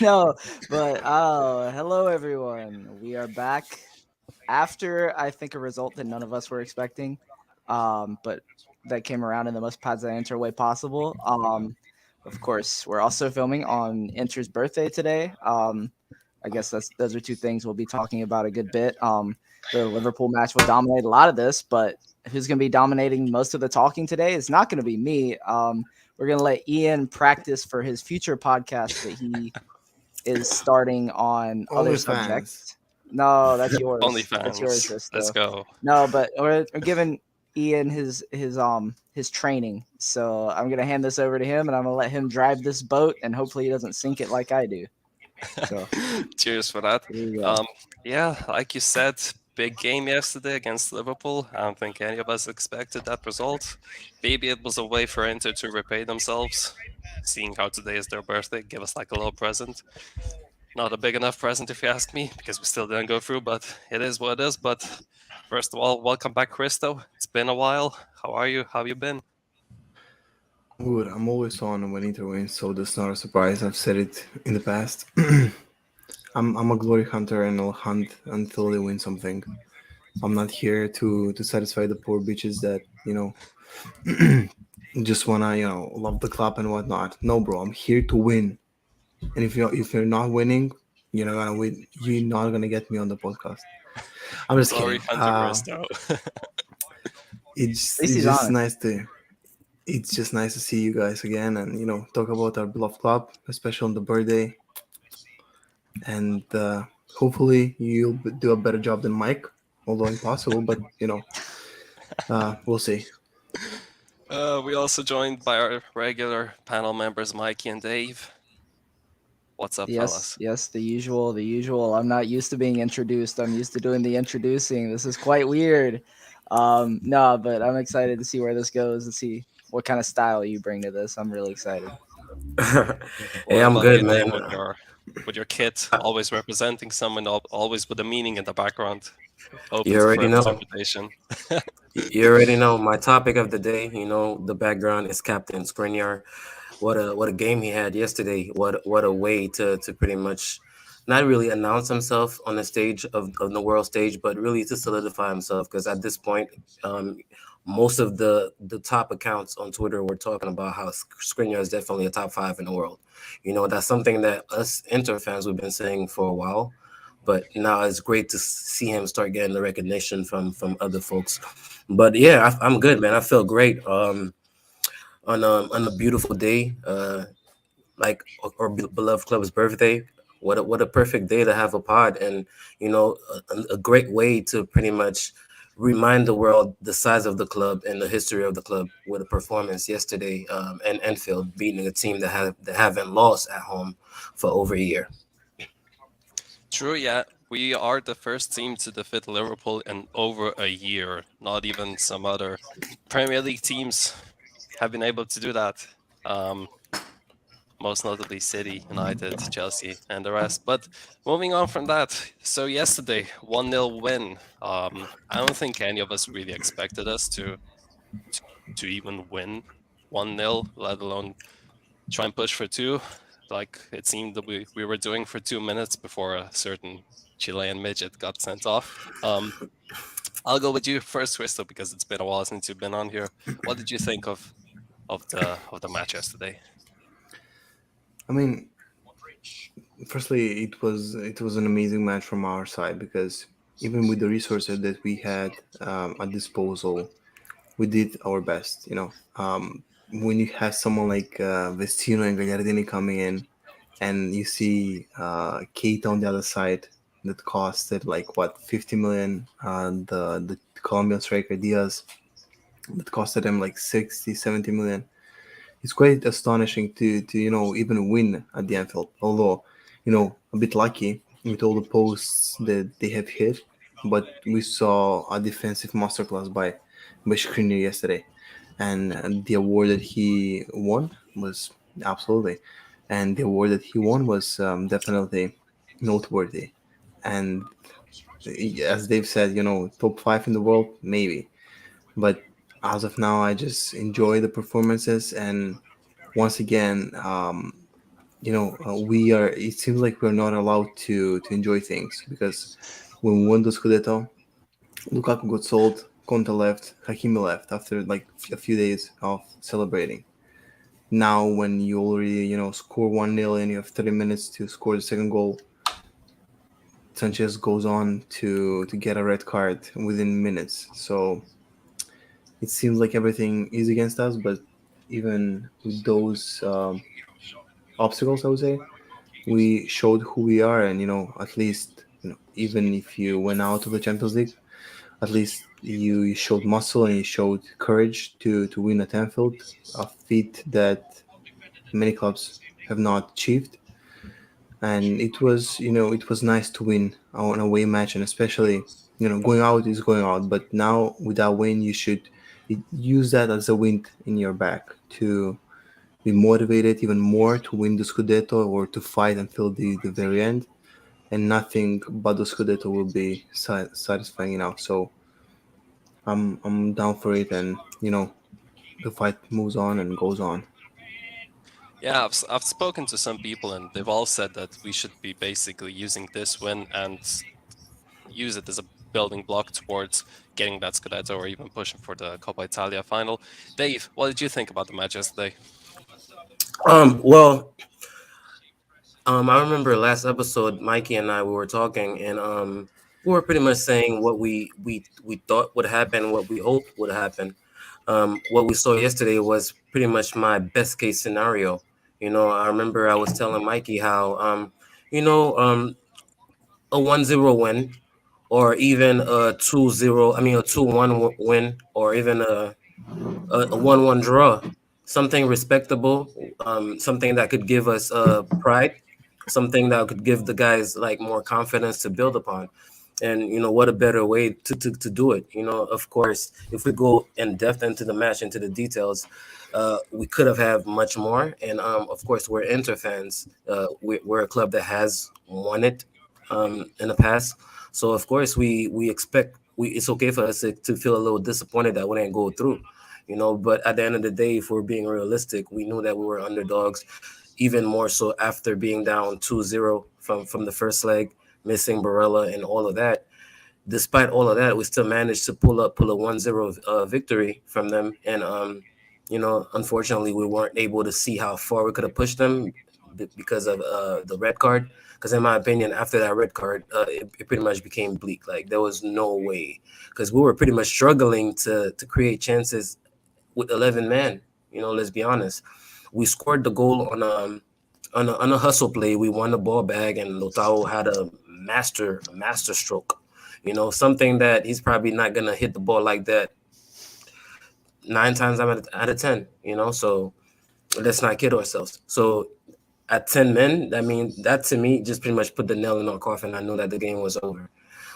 No, but hello everyone. We are back after I think a result that none of us were expecting, but that came around in the most Padza Inter way possible. Of course, we're also filming on Inter's birthday today. I guess those are two things we'll be talking about a good bit. The Liverpool match will dominate a lot of this, but who's going to be dominating most of the talking today is not going to be me. We're going to let Ian practice for his future podcast that he is starting on other OnlyFans. subjects. No, that's yours. That's yours, OnlyFans. Let's Risto. go. No, but we're giving Ian his training. So I'm gonna hand this over to him, and I'm gonna let him drive this boat, and hopefully he doesn't sink it like I do. So Cheers for that. here you go. Um, yeah, like you said, big game yesterday against Liverpool. I don't think any of us expected that result. Maybe it was a way for Inter to repay themselves, seeing how today is their birthday, give us like a little present. Not a big enough present, if you ask me, because we still didn't go through, but it is what it is. But first of all, welcome back, Christo. It's been a while. How are you? How you been? I'm good. I'm always on when Inter wins, so that's not a surprise. I've said it in the past. I'm a glory hunter and I'll hunt until they win something. I'm not here to satisfy the poor bitches that, just wanna, love the club and whatnot. No, bro, I'm here to win. And if you're not winning, you're not gonna win. You're not gonna get me on the podcast. I'm just Glory kidding. Hunter Christo. At least It's he's just honest. nice to see you guys again and talk about our beloved club, especially on the birthday. And hopefully you'll do a better job than Mike, although impossible. But we'll see. We also joined by our regular panel members, Mikey and Dave. What's up, Yes, fellas? yes, the usual, the usual. I'm not used to being introduced. I'm used to doing the introducing. This is quite weird. No, but I'm excited to see where this goes and see what kind of style you bring to this. I'm really excited. Hey, What I'm about good, you, Dave, man. with your kit, always representing someone, always with a meaning in the background, You open to already further know. interpretation. You already know. My topic of the day, the background is Captain Skriniar. What a game he had yesterday. What a way to pretty much not really announce himself on the stage of the world stage, but really to solidify himself. Because at this point, most of the top accounts on Twitter were talking about how Skriniar is definitely a top five in the world. That's something that us Inter fans we've been saying for a while. But now it's great to see him start getting the recognition from other folks. But yeah, I'm good, man. I feel great. On a beautiful day, like our beloved club's birthday. What a perfect day to have a pod, and a great way to pretty much remind the world the size of the club and the history of the club with a performance yesterday in Anfield, beating a team that haven't lost at home for over a year. True, yeah. We are the first team to defeat Liverpool in over a year. Not even some other Premier League teams have been able to do that. Um, Most notably City, United, Chelsea, and the rest. But moving on from that, so yesterday, 1-0 win. I don't think any of us really expected us to even win 1-0, let alone try and push for two, like it seemed that we were doing for 2 minutes before a certain Chilean midget got sent off. I'll go with you first, Crystal, because it's been a while since you've been on here. What did you think of the match yesterday? I mean, firstly, it was an amazing match from our side because even with the resources that we had at disposal, we did our best. When you have someone like Vestino and Gagliardini coming in, and you see Keita on the other side that costed like what 50 million, the Colombian striker Diaz that costed him like 60, 70 million. It's quite astonishing to even win at the Anfield. Although, a bit lucky with all the posts that they have hit, but we saw a defensive masterclass by Skriniar yesterday, and the award that he won was absolutely, and the award that he won was definitely noteworthy, and as Dave said, top five in the world maybe, but as of now, I just enjoy the performances and once again, we are. It seems like we're not allowed to enjoy things because when we won the Scudetto, Lukaku got sold, Conte left, Hakimi left after like a few days of celebrating. Now, when you already score 1-0 and you have 30 minutes to score the second goal, Sanchez goes on to get a red card within minutes. So it seems like everything is against us. But even with those obstacles, I would say we showed who we are, and at least even if you went out of the Champions League, at least you showed muscle and you showed courage to win at Anfield, a feat that many clubs have not achieved. And it was nice to win on a away match, and especially going out is going out, but now with that win you should use that as a wind in your back to be motivated even more to win the Scudetto or to fight until the very end, and nothing but the Scudetto will be satisfying So I'm down for it, and the fight moves on and goes on. Yeah, I've spoken to some people and they've all said that we should be basically using this win and use it as a building block towards getting that Scudetto or even pushing for the Coppa Italia final. Dave, what did you think about the match yesterday? Well, I remember last episode, Mikey and I we were talking, and we were pretty much saying what we thought would happen, what we hoped would happen. What we saw yesterday was pretty much my best case scenario. I remember I was telling Mikey how you know um a 1-0 win, or even a 2-0, I mean a 2-1 win, or even a 1-1 draw, something respectable, something that could give us pride, something that could give the guys like more confidence to build upon. And what a better way to do it. Of course, if we go in depth into the match, into the details, we could have had much more. And of course, we're Inter fans. We're a club that has won it in the past. So of course, we expect it's okay for us to feel a little disappointed that we didn't go through. But at the end of the day, if we're being realistic, we knew that we were underdogs, even more so after being down 2-0 from the first leg, missing Barella and all of that. Despite all of that, we still managed to pull a 1-0 victory from them. And unfortunately, we weren't able to see how far we could have pushed them because of the red card. Because in my opinion, after that red card, it pretty much became bleak. Like there was no way, because we were pretty much struggling to create chances with 11 men. Let's be honest. We scored the goal on a hustle play. We won the ball back, and Lotao had a master stroke. Something that he's probably not gonna hit the ball like that 9 times out of 10. So let's not kid ourselves. So at 10 men, I mean that to me just pretty much put the nail in our coffin. I know that the game was over.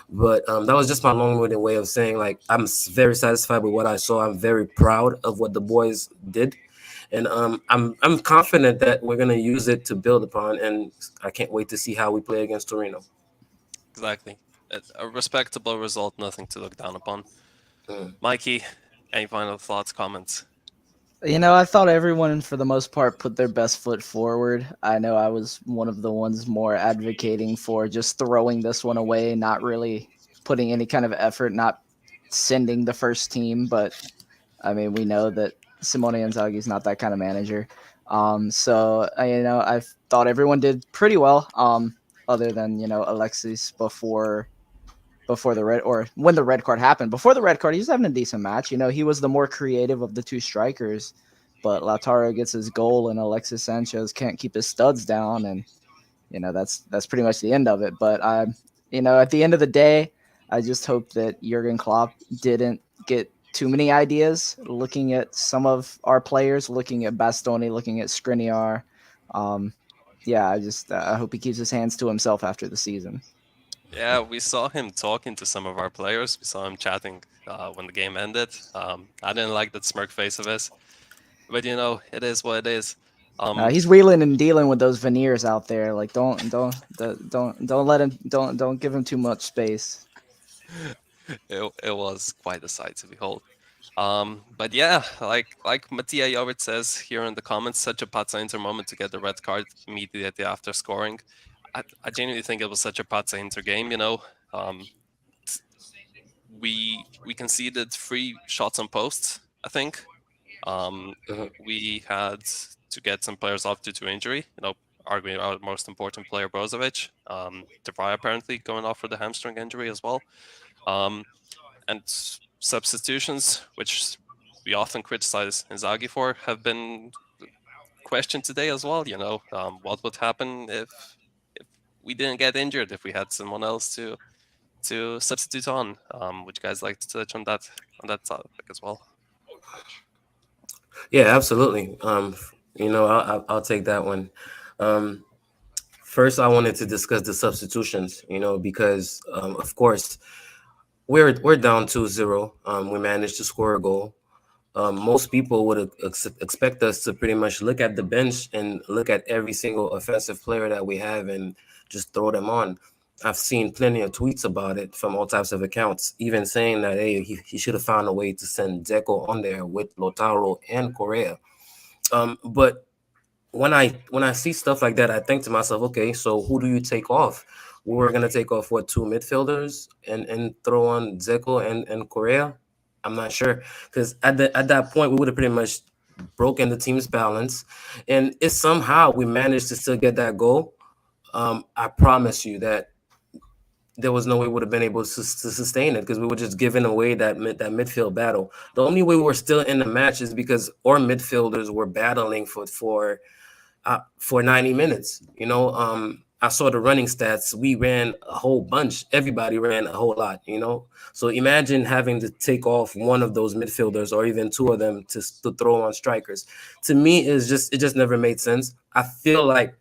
But that was just my long-winded way of saying, like, I'm very satisfied with what I saw. I'm very proud of what the boys did, and I'm confident that we're gonna use it to build upon. And I can't wait to see how we play against Torino. Exactly. A respectable result, nothing to look down upon. Mm. Mikey, any final thoughts, comments? I thought everyone, for the most part, put their best foot forward. I know I was one of the ones more advocating for just throwing this one away, not really putting any kind of effort, not sending the first team. But I mean, we know that Simone Inzaghi's not that kind of manager. So I thought everyone did pretty well. Other than Alexis before the red, or when the red card happened. Before the red card, he was having a decent match. He was the more creative of the two strikers, but Lautaro gets his goal and Alexis Sanchez can't keep his studs down, and that's pretty much the end of it. But at the end of the day, I just hope that Jurgen Klopp didn't get too many ideas looking at some of our players, looking at Bastoni, looking at Skriniar. Yeah, I hope he keeps his hands to himself after the season. Yeah, we saw him talking to some of our players. We saw him chatting when the game ended. I didn't like that smirk face of his, but it is what it is. He's wheeling and dealing with those veneers out there. Like, don't let him, don't give him too much space. it was quite a sight to behold. But yeah, like Mattia Jovert says here in the comments, such a Pazza Inter moment to get the red card immediately after scoring. I genuinely think it was such a Pazza Inter game. We conceded 3 shots on post, I think. Mhm. We had to get some players off due to injury. Arguing our most important player, Brozovic. Dybala apparently going off with a hamstring injury as well. And substitutions, which we often criticize Inzaghi for, have been questioned today as well. What would happen if we didn't get injured, if we had someone else to substitute on? Would you guys like to touch on that topic as well? Yeah, absolutely. I'll take that one. Um, First, I wanted to discuss the substitutions. Because of course we're down 2-0. We managed to score a goal. Most people would expect us to pretty much look at the bench and look at every single offensive player that we have and just throw them on. I've seen plenty of tweets about it from all types of accounts, even saying that hey, he should have found a way to send Deco on there with Lautaro and Correa. But when I see stuff like that, I think to myself, okay, so who do you take off? We were gonna take off what, two midfielders and throw on Zeko and Correa. I'm not sure, because at that point we would have pretty much broken the team's balance, and if somehow we managed to still get that goal, I promise you that there was no way we would have been able to sustain it, because we were just giving away that midfield battle. The only way we're still in the match is because our midfielders were battling for 90 minutes. I saw the running stats. We ran a whole bunch. Everybody ran a whole lot. So imagine having to take off one of those midfielders or even two of them to throw on strikers. To me, it just never made sense. I feel like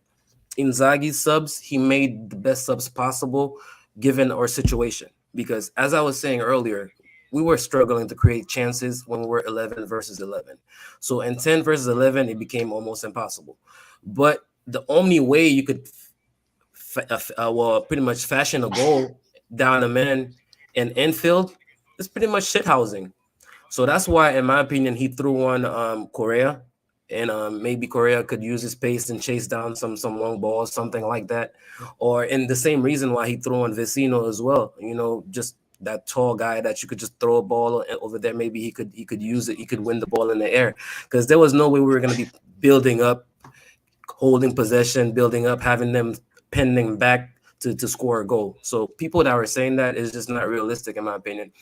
Inzaghi's subs, he made the best subs possible given our situation. Because as I was saying earlier, we were struggling to create chances when we were 11 versus 11. So in 10 versus 11, it became almost impossible. But the only way you could, pretty much fashion a goal down a man in Anfield is pretty much shithousing. So that's why, in my opinion, he threw on Correa, and maybe Correa could use his pace and chase down some long balls, something like that. Or in the same reason why he threw on Vecino as well. Just that tall guy that you could just throw a ball over there. Maybe he could use it. He could win the ball in the air, because there was no way we were going to be building up, holding possession, building up, having them pending back to score a goal. So people that were saying that is just not realistic, in my opinion.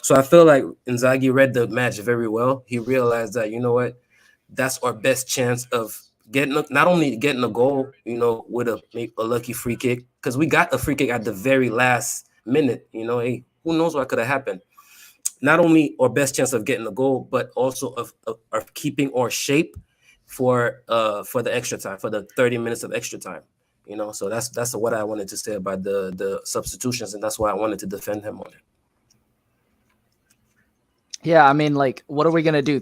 So I feel like Inzaghi read the match very well. He realized that, you know what, that's our best chance of not only getting a goal, with a lucky free kick, because we got a free kick at the very last minute. Hey, who knows what could have happened? Not only our best chance of getting a goal, but also of keeping our shape for the extra time, for the 30 minutes of extra time. So that's what I wanted to say about the substitutions, and that's why I wanted to defend him on it. Yeah, I mean, like, what are we gonna do?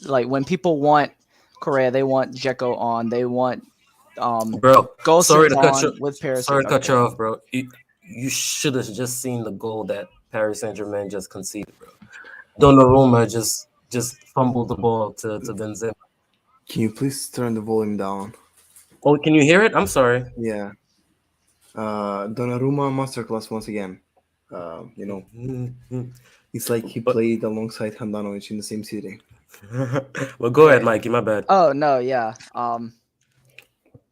When people want Correa, they want Dzeko on. They want Bro, sorry Gosens to cut you. on with Perisic. Sorry to cut Okay. you off, bro. You should have just seen the goal that Paris Saint-Germain just conceded, bro. Donnarumma just fumbled the ball to Benzema. Can you please turn the volume down? Oh, can you hear it? I'm sorry. Yeah. Donnarumma masterclass once again. It's like he played alongside Handanovic in the same city. Well, go ahead, Right. Mikey. My bad. Oh no, yeah.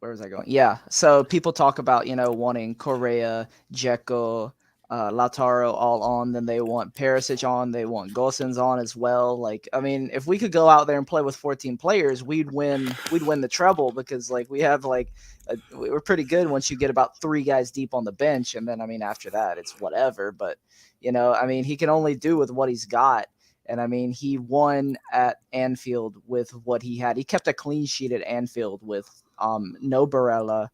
Where was I going? Yeah. So people talk about, wanting Correa, Dzeko, Lautaro all on. Then they want Perisic on. They want Gosens on as well. Like, I mean, if we could go out there and play with 14 players, we'd win the treble, because like we have we're pretty good once you get about 3 guys deep on the bench, and then I mean after that it's whatever. But I mean, he can only do with what he's got. And I mean, he won at Anfield with what he had. He kept a clean sheet at Anfield with no Barella.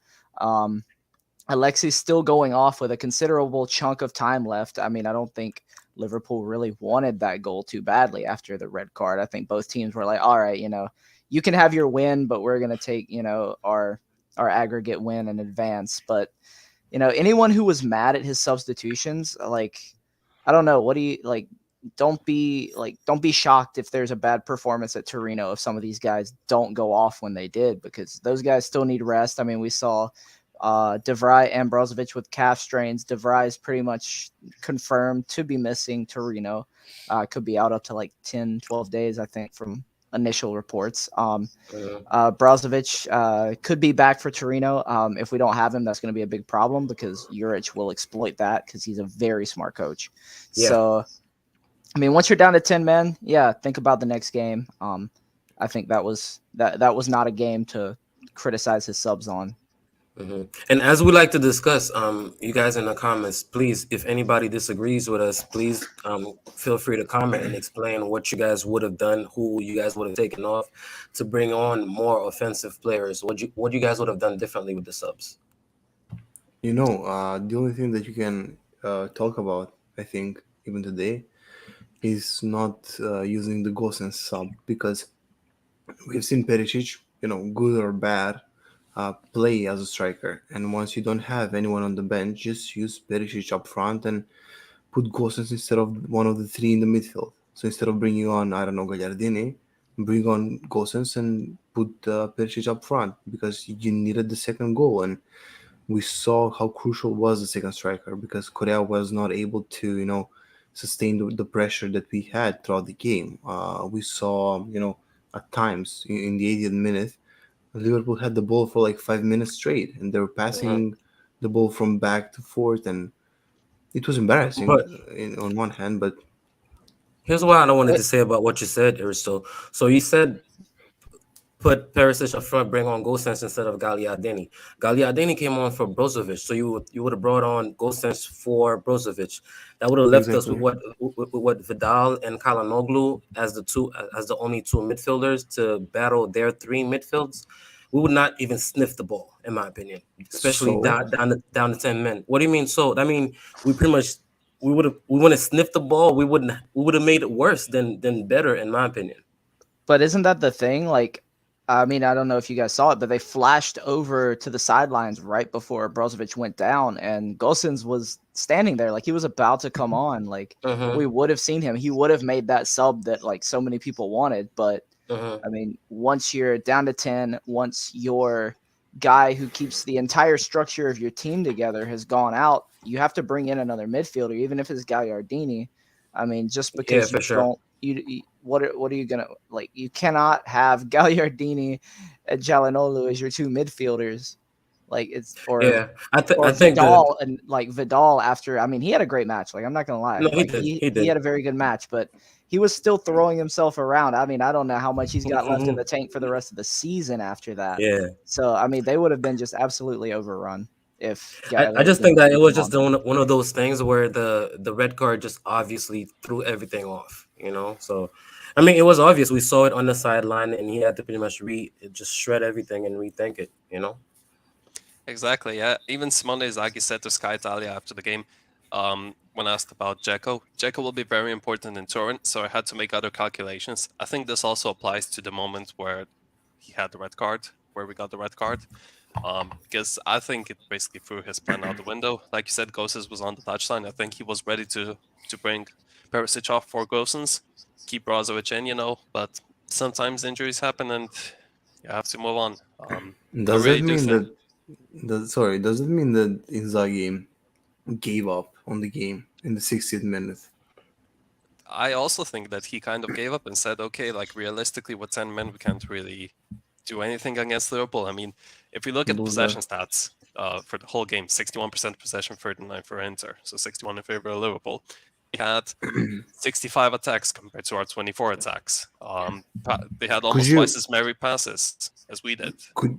Alexis still going off with a considerable chunk of time left. I mean, I don't think Liverpool really wanted that goal too badly after the red card. I think both teams were like, all right, you can have your win, but we're going to take, our aggregate win in advance. But, anyone who was mad at his substitutions, like, I don't know. What do you like? don't be shocked if there's a bad performance at Torino if some of these guys don't go off when they did, because those guys still need rest. I mean, we saw De Vrij and Brozovic with calf strains. De Vrij is pretty much confirmed to be missing Torino. Could be out up to like 10, 12 days, I think, from initial reports. Brozovic could be back for Torino. If we don't have him, that's going to be a big problem because Juric will exploit that because he's a very smart coach. Yeah. So, I mean, once you're down to 10 men, yeah, think about the next game. I think that was not a game to criticize his subs on. And as we like to discuss, you guys in the comments, please, if anybody disagrees with us, please feel free to comment and explain what you guys would have done, who you guys would have taken off to bring on more offensive players. What you guys would have done differently with the subs? You know, the only thing that you can talk about, I think, even today, is not using the Gosens sub, because we've seen Perisic, good or bad, play as a striker. And once you don't have anyone on the bench, just use Perisic up front and put Gosens instead of one of the three in the midfield. So instead of bringing on, I don't know, Gagliardini, bring on Gosens and put Perisic up front, because you needed the second goal. And we saw how crucial was the second striker, because Korea was not able to, sustain the pressure that we had throughout the game. We saw, at times in the 80th minute, Liverpool had the ball for like 5 minutes straight, and they were passing the ball from back to forth, and it was embarrassing But on one hand. But here's what I wanted to say about what you said, Aristo. So you said put Perisic up front, bring on Gosens instead of Gagliardini. Gagliardini came on for Brozovic, so you would have brought on Gosens for Brozovic. That would have left us exactly. with what Vidal and Kalanoglu as the only two midfielders to battle their three midfields. We would not even sniff the ball, in my opinion, especially So down to 10 men. What do you mean? So I mean, we pretty much we wouldn't have sniffed the ball. We would have made it worse than better, in my opinion. But isn't that the thing? Like, I mean, I don't know if you guys saw it, but they flashed over to the sidelines right before Brozovic went down, and Gosens was standing there like he was about to come on. Like, we would have seen him. He would have made that sub that like so many people wanted. But I mean, once you're down to 10, once your guy who keeps the entire structure of your team together has gone out, you have to bring in another midfielder, even if it's Gagliardini. I mean, just Yeah, because for you sure. don't, what are you gonna like? You cannot have Gagliardini and Jalanolu as your two midfielders, like it's Yeah, I or think the Vidal and like Vidal after. I mean, he had a great match. Like I'm not gonna lie, no, he like did, he he he did. had a very good match, but he was still throwing himself around. I mean, I don't know how much he's got left in the tank for the rest of the season after that. Yeah, So I mean, they would have been just absolutely overrun if I just think Gagliardini that it didn't was come just on. one of those things where the red card just obviously threw everything off, So, I mean, it was obvious. We saw it on the sideline, and he had to pretty much just shred everything and rethink it. Exactly, yeah. Even Simone Zaghis said to Sky Italia after the game, when asked about Dzeko will be very important in Turin, so I had to make other calculations. I think this also applies to the moment where he had the red card, where we got the red card, because I think it basically threw his plan out the window. Like you said, Gosens was on the touchline. I think he was ready to bring Perisic off for Gosens, keep Brozovic in, but sometimes injuries happen and you have to move on. I does that really do mean think. does it mean that Inzaghi gave up on the game in the 60th minute? I also think that he kind of gave up and said, okay, like realistically, with 10 men, we can't really do anything against Liverpool. I mean, if we look at the Loser. possession stats for the whole game, 61% possession, 39 for Inter, so 61 in favor of Liverpool. We had 65 attacks compared to our 24 attacks. They had Could almost you twice as many passes as we did. could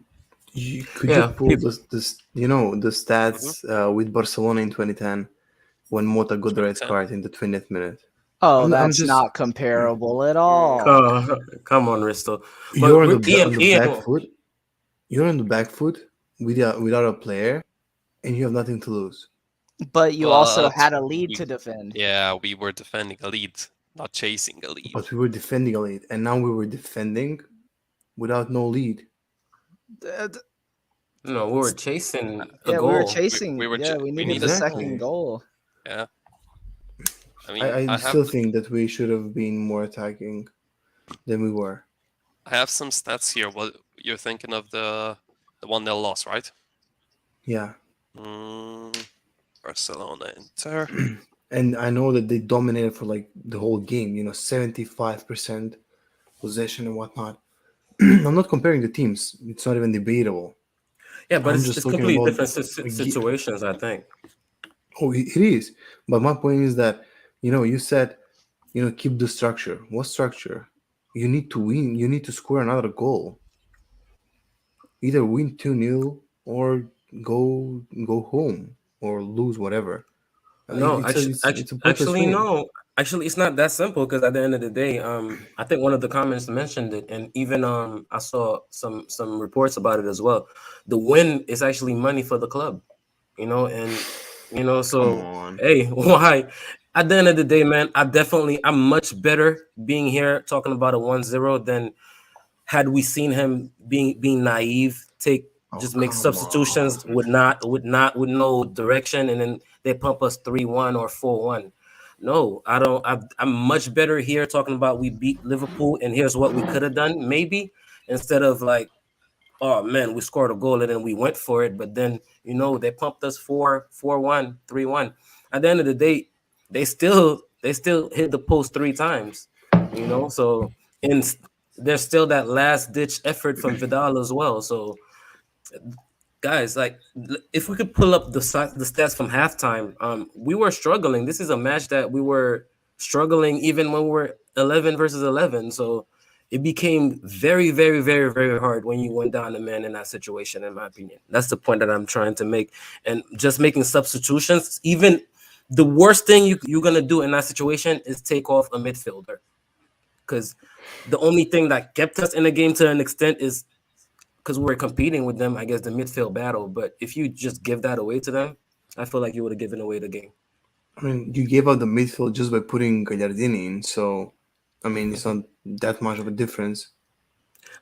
could you Yeah, pull the stats with Barcelona in 2010 when Mota got the red 2010. card in the 20th minute? Oh, I'm that's just not comparable at all. come on, Risto. you're But on Ian, the back Ian, foot. You're on the back foot without a player, and you have nothing to lose. But you also But had a lead we, to defend. yeah, we were defending a lead, not chasing a lead. But we were defending a lead, and now we were defending without no lead. no, we were chasing a Yeah, we were goal. chasing. We were Yeah, we we needed the needed second Exactly. goal. yeah. I I, mean, I still think that we should have been more attacking than we were. I have some stats here. What you're thinking of the 1-0 loss, right? Yeah. Mm, Barcelona Inter. And I know that they dominated for like the whole game, 75% possession and whatnot. I'm not comparing the teams. It's not even debatable. Yeah, but I'm it's just it's talking completely about different a situations, I think. oh, it is. But my point is that, you said, keep the structure. What structure? You need to win. You need to score another goal. Either win 2-0 or go home or lose whatever. No, It's a pointless actually, win. no. Actually, it's not that simple because at the end of the day, I think one of the comments mentioned it, and even I saw some reports about it as well. The win is actually money for the club, and Come so on. hey, why? At the end of the day, man, I'm much better being here talking about a 1-0 than had we seen him being naive, Oh, just make come substitutions on. with no direction, and then they pump us 3-1 or 4-1. No, I don't. I'm much better here talking about we beat Liverpool, and here's what we could have done, maybe instead of like, oh man, we scored a goal and then we went for it, but then they pumped us 4-1, 3-1. At the end of the day, they still hit the post 3 times, So and there's still that last ditch effort from Vidal as well. So guys, like if we could pull up the stats from halftime, we were struggling. This is a match that we were struggling even when we were 11 versus 11. So it became very, very, very, very hard when you went down a man in that situation. In my opinion, that's the point that I'm trying to make. And just making substitutions, even the worst thing you're gonna do in that situation is take off a midfielder, because the only thing that kept us in the game to an extent is because we were competing with them, I guess, the midfield battle. But if you just give that away to them, I feel like you would have given away the game. I mean, you gave up the midfield just by putting Gagliardini in, so I mean, it's not that much of a difference.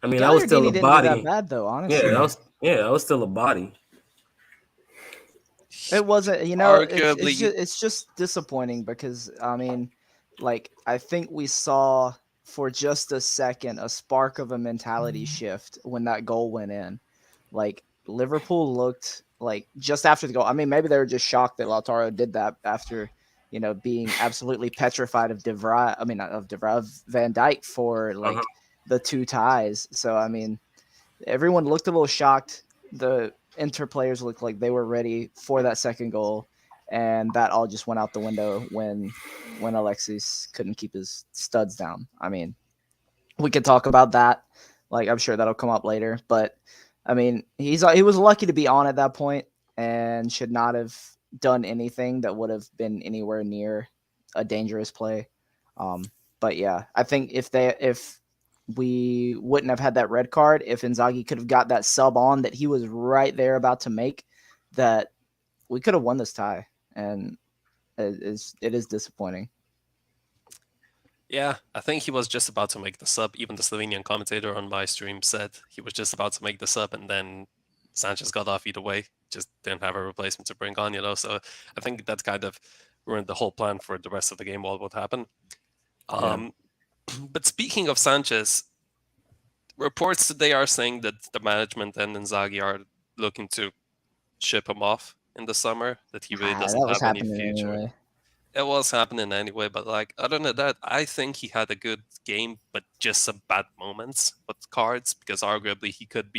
I mean, I was still Gagliardini a didn't do that body. bad though, Yeah, honestly. I was still a body. It wasn't, Arguably, it's just disappointing because I mean, like I think we saw for just a second a spark of a mentality shift when that goal went in. Like Liverpool looked like just after the goal. I mean, maybe they were just shocked that Lautaro did that after being absolutely petrified of De Vrij. I mean, not of De Vrij, of Van Dijk for Uh-huh. like the two ties. So I mean, everyone looked a little shocked. The Inter players looked like they were ready for that second goal, and that all just went out the window when Alexis couldn't keep his studs down. I mean, we could talk about that. Like I'm sure that'll come up later, but I mean, he was lucky to be on at that point and should not have done anything that would have been anywhere near a dangerous play. But yeah, I think if we wouldn't have had that red card, if Inzaghi could have got that sub on that he was right there about to make, that we could have won this tie, and it is disappointing. yeah, I think he was just about to make the sub. Even the Slovenian commentator on my stream said he was just about to make the sub, and then Sanchez got off either way. Just didn't have a replacement to bring on, So I think that kind of ruined the whole plan for the rest of the game. What would happen? Yeah. But speaking of Sanchez, reports today are saying that the management and Inzaghi are looking to ship him off in the summer. That he really doesn't That was have any happening future. anyway. It was happening anyway, but like other than that, I think he had a good game, but just some bad moments with cards because arguably he could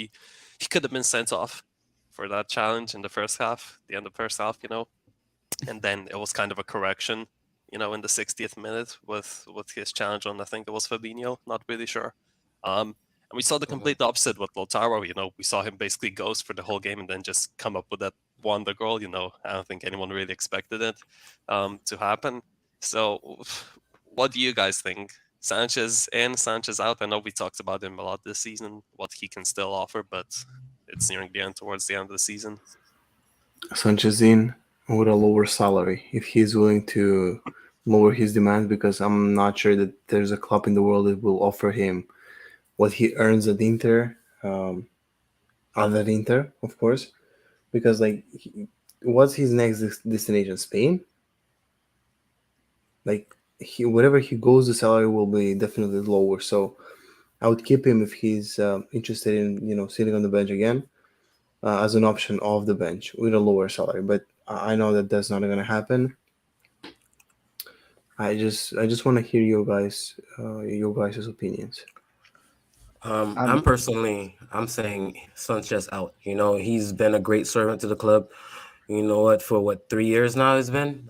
have been sent off for that challenge in the first half, the end of the first half, and then it was kind of a correction, in the 60th minute with his challenge on I think it was Fabinho, not really sure. And we saw the Mhm. complete opposite with Lautaro. We saw him basically ghost for the whole game and then just come up with that wonder goal. I don't think anyone really expected it to happen. So, what do you guys think? Sanchez in, Sanchez out. I know we talked about him a lot this season, what he can still offer, but it's nearing the end towards the end of the season. Sanchez in with a lower salary if he's willing to lower his demands, because I'm not sure that there's a club in the world that will offer him what he earns at Inter, other Inter, of course, because like, what's his next destination? Spain? like wherever he goes, the salary will be definitely lower. So I would keep him if he's interested in sitting on the bench again, as an option off the bench with a lower salary. But I know that that's not going to happen. I just want to hear your guys' opinions. I'm Um, personally, I'm saying Sanchez out. He's been a great servant to the club. You know what? For what 3 years now it's been.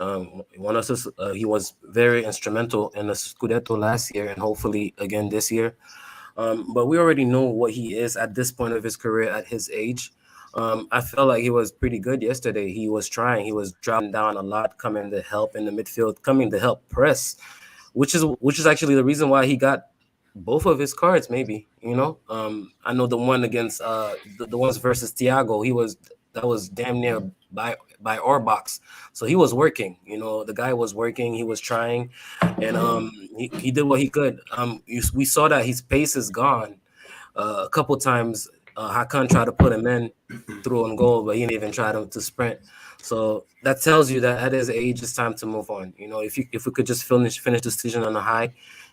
He was very instrumental in the Scudetto last year, and hopefully again this year. But we already know what he is at this point of his career at his age. I felt like he was pretty good yesterday. He was trying. He was dropping down a lot, coming to help in the midfield, coming to help press, which is actually the reason why he got both of his cards. Maybe I know the one against the ones versus Thiago. That was damn near by our box. So he was working. The guy was working. He was trying, and he did what he could. We saw that his pace is gone. A couple times, Hakan tried to put him in through on goal, but he didn't even try to sprint. So that tells you that at his age, it's time to move on. If we could just finish the season on a high,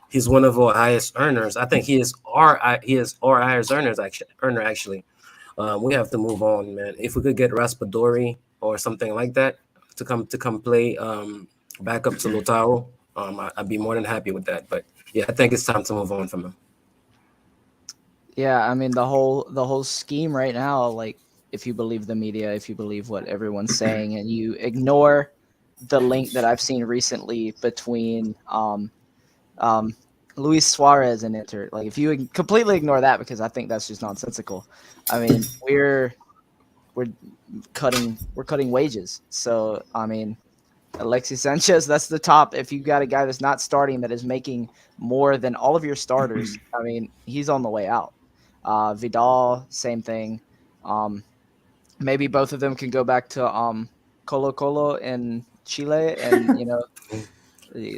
he's one of our highest earners. I think he is our highest earner actually. We have to move on, man. If we could get Raspadori or something like that to come play back up to Lotaro, I'd be more than happy with that. But yeah, I think it's time to move on from him. yeah, I mean the whole scheme right now, like if you believe the media, if you believe what everyone's saying, and you ignore the link that I've seen recently between um, Luis Suarez and Inter. Like if you completely ignore that, because I think that's just nonsensical. I mean, we're cutting wages. So I mean, Alexis Sanchez, that's the top. If you got a guy that's not starting that is making more than all of your starters, I mean, he's on the way out. Vidal, same thing. Um, Maybe both of them can go back to Colo Colo in Chile, and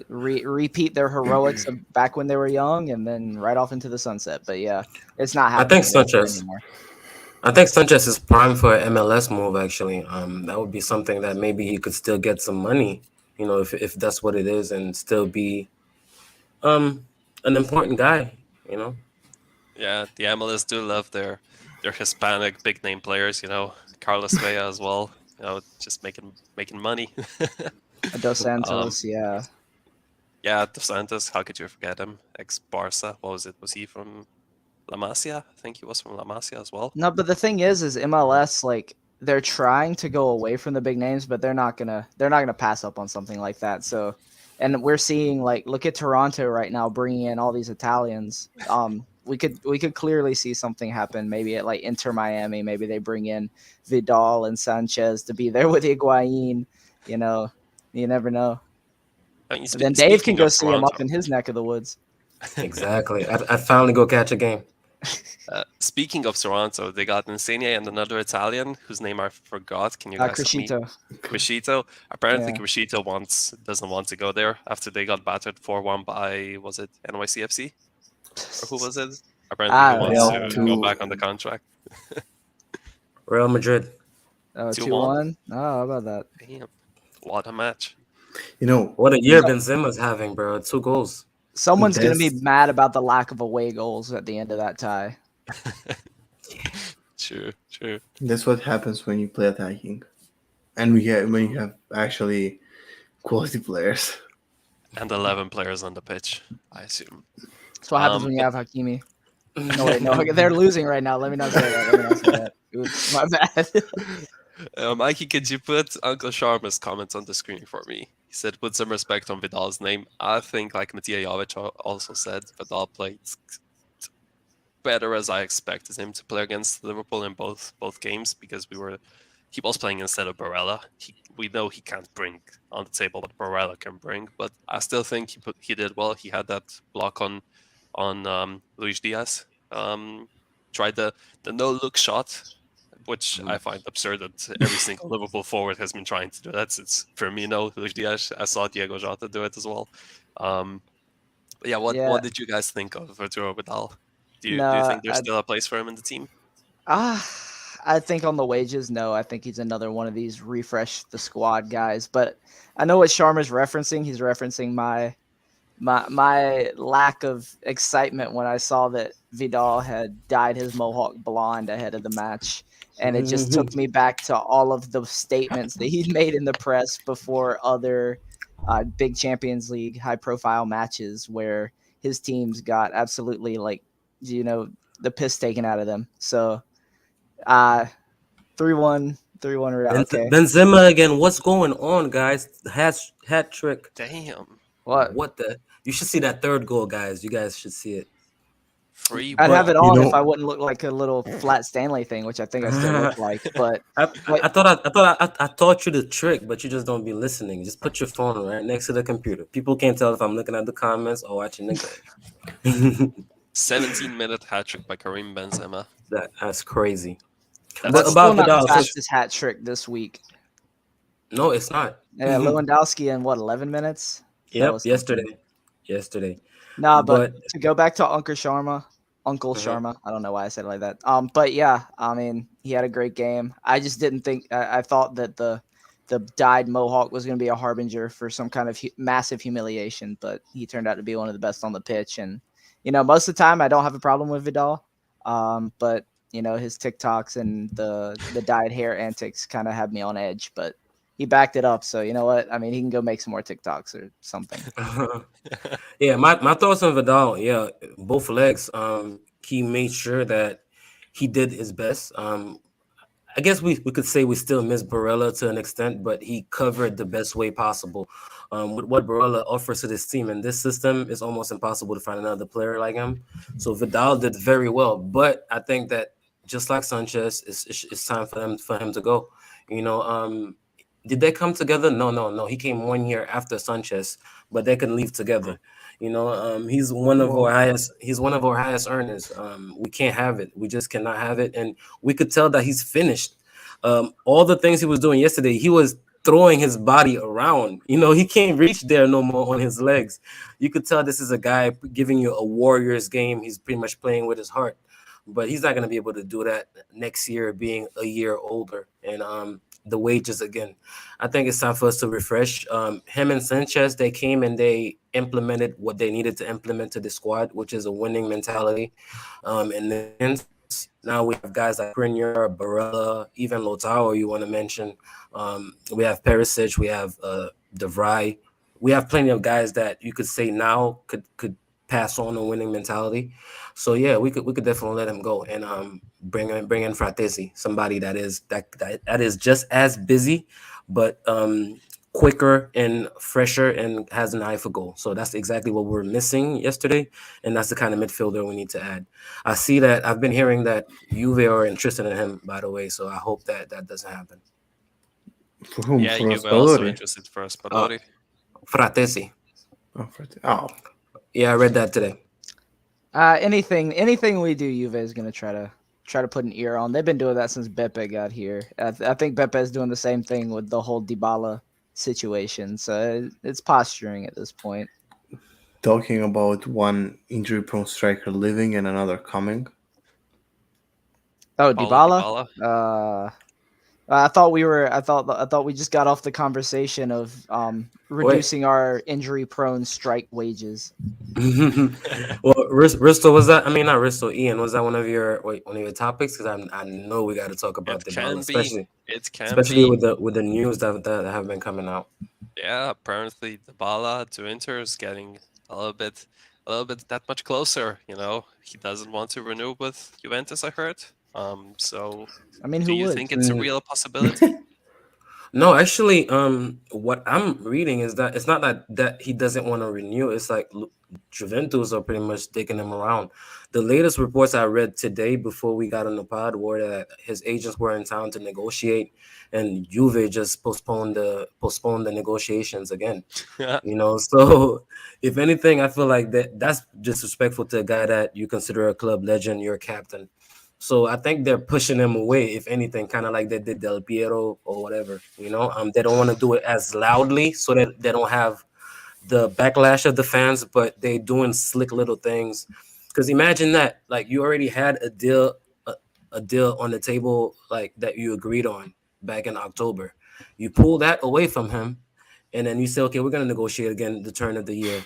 repeat their heroics of back when they were young, and then right off into the sunset. But yeah, it's not I think happening that way Sanchez. anymore. I think Sanchez is prime for an MLS move. Actually, that would be something that maybe he could still get some money. If that's what it is, and still be um an important guy. You know. Yeah, the MLS do love their Hispanic big name players. Carlos Vela as well. Just making money. Dos um, Santos, yeah. yeah, Dos Santos. How could you forget him? Ex Barca. What was it? Was he from La Masia? I think he was from La Masia as well. No, but the thing is MLS, like they're trying to go away from the big names, but they're not gonna pass up on something like that. So, and we're seeing, like, look at Toronto right now bringing in all these Italians. We could clearly see something happen. Maybe at like Inter Miami, maybe they bring in Vidal and Sanchez to be there with Higuain. You know, you never know. I mean, And then Dave can speaking go of see him up Toronto, in his neck of the woods. Exactly. I finally go catch a game. speaking of Toronto, they got Insigne and another Italian whose name I forgot. Can you guys help me? Crescito. Crescito. Apparently, Yeah. Crescito doesn't want to go there after they got battered 4-1 by, was it NYCFC or who was it? Apparently, he I wants Real to to go back on the contract. Real Madrid. Oh, 2-1. 2-1. Oh, how about that? Damn, what a match! you know What a year Benzema's having, bro. 2 goals. Someone's going to be that's mad about the lack of away goals at the end of that tie. True, true. that's what happens when you play attacking, and when you have actually quality players. And 11 players on the pitch, I assume. That's what happens when you But have Hakimi. No, wait, no, they're losing right now. Let me not say that. Let me not say that. Oops, my bad. Mikey, could you put Uncle Sharma's comments on the screen for me? He said, put some respect on Vidal's name. I think, like Matija Jovic also said, Vidal played better as I expected him to play against Liverpool in both games, because he was playing instead of Barella. We know he can't bring on the table what Barella can bring, but I still think he did well. He had that block on Luis Diaz. Tried the no look shot, which I find absurd that every single Liverpool forward has been trying to do that. It's Firmino, Luis Diaz. I saw Diego Jota do it as well. But yeah, Yeah. what did you guys think of Arturo Vidal? Do you No, think there's still a place for him in the team? I I think on the wages, no. I think he's another one of these refresh the squad guys. But I know what Sharma's referencing. He's referencing my lack of excitement when I saw that Vidal had dyed his mohawk blonde ahead of the match, and it just took me back to all of the statements that he'd made in the press before other big Champions League high profile matches where his teams got absolutely the piss taken out of them. So uh 3-1, 3-1 okay. Benzema again. What's going on, guys? Hat trick. Damn. What? What the? You should see that third goal, guys. You guys should see it. Free I'd have ball. it You on if I know, wouldn't look like a little flat Stanley thing, which I think I still look like. But wait, I taught you the trick, but you just don't be listening. Just put your phone right next to the computer. People can't tell if I'm looking at the comments or watching the game. 17-minute hat trick by Karim Benzema. That's crazy. That's But that's a still about not the Vidal, finish. fastest hat trick this week. no, it's not. Yeah, Lewandowski in what 11 minutes? That Yep, was something. yesterday. Nah, but But to go back to Uncle uh Sharma. I don't know why I said it like that. But yeah, I mean, he had a great game. I just didn't think. I thought that the dyed mohawk was going to be a harbinger for some kind of massive humiliation, but he turned out to be one of the best on the pitch. And most of the time, I don't have a problem with Vidal. But his TikToks and the dyed hair antics kind of had me on edge. But he backed it up, so you know what? I mean, he can go make some more TikToks or something. yeah, my thoughts on Vidal. Yeah, both legs. He made sure that he did his best. I guess we could say we still miss Barella to an extent, but he covered the best way possible. With what Barella offers to this team and this system, it's almost impossible to find another player like him. So Vidal did very well, but I think that just like Sanchez, it's time for him to go. You know, did they come together? No. He came 1 year after Sanchez, but they can leave together. You know, he's one of our well, highest. He's one of our highest earners. We can't have it. We just cannot have it, and we could tell that he's finished. All the things he was doing yesterday, he was throwing his body around. You know, he can't reach there no more on his legs. You could tell this is a guy giving you a Warriors game. He's pretty much playing with his heart, but he's not going to be able to do that next year, being a year older. And the wages again, I think it's time for us to refresh. Him and Sanchez, they came and they implemented what they needed to implement to the squad, which is a winning mentality. And then now we have guys like Skriniar, Barella, even Lautaro. You want to mention? We have Perisic, we have De Vrij. We have plenty of guys that you could say now could pass on a winning mentality. So yeah, we could definitely let him go and bring in Fratesi, somebody that is just as busy, but quicker and fresher and has an eye for goal. So that's exactly what we're missing yesterday, and that's the kind of midfielder we need to add. I see that I've been hearing that Juve are interested in him, by the way. So I hope that doesn't happen. for whom? Yeah, For you were also Spalletti? interested for Uh, Spalletti. Fratesi. Oh, Yeah, I read that today. Anything we do, Juve is gonna try to put an ear on. They've been doing that since Beppe got here. I think Beppe is doing the same thing with the whole Dybala situation. So it's posturing at this point. talking about one injury-prone striker leaving and another coming. Oh, Paulo Dybala. Dybala. I thought we just got off the conversation of Wait. reducing our injury-prone strike wages. Well, Risto, was that? I mean, not Risto. Ian, was that one of your topics? Because I know we got to talk about It Dybala, can be. especially It can especially be. with the news that have been coming out. Yeah, apparently Dybala to Inter is getting a little bit that much closer. You know, he doesn't want to renew with Juventus. I heard. So I mean, do who you would? think it's a Mm, real possibility? No, actually, what I'm reading is that it's not that he doesn't want to renew. It's like Juventus are pretty much digging him around. The latest reports I read today before we got on the pod were that his agents were in town to negotiate, and Juve just postponed the negotiations again. You know, so if anything, I feel like that's disrespectful to a guy that you consider a club legend, your captain. So I think they're pushing him away, if anything, kind of like they did Del Piero or whatever. You know, they don't want to do it as loudly so that they don't have the backlash of the fans, but they doing slick little things. Because imagine that, like you already had a deal a deal on the table like that you agreed on back in October. You pull that away from him, and then you say, okay, we're gonna negotiate again the turn of the year.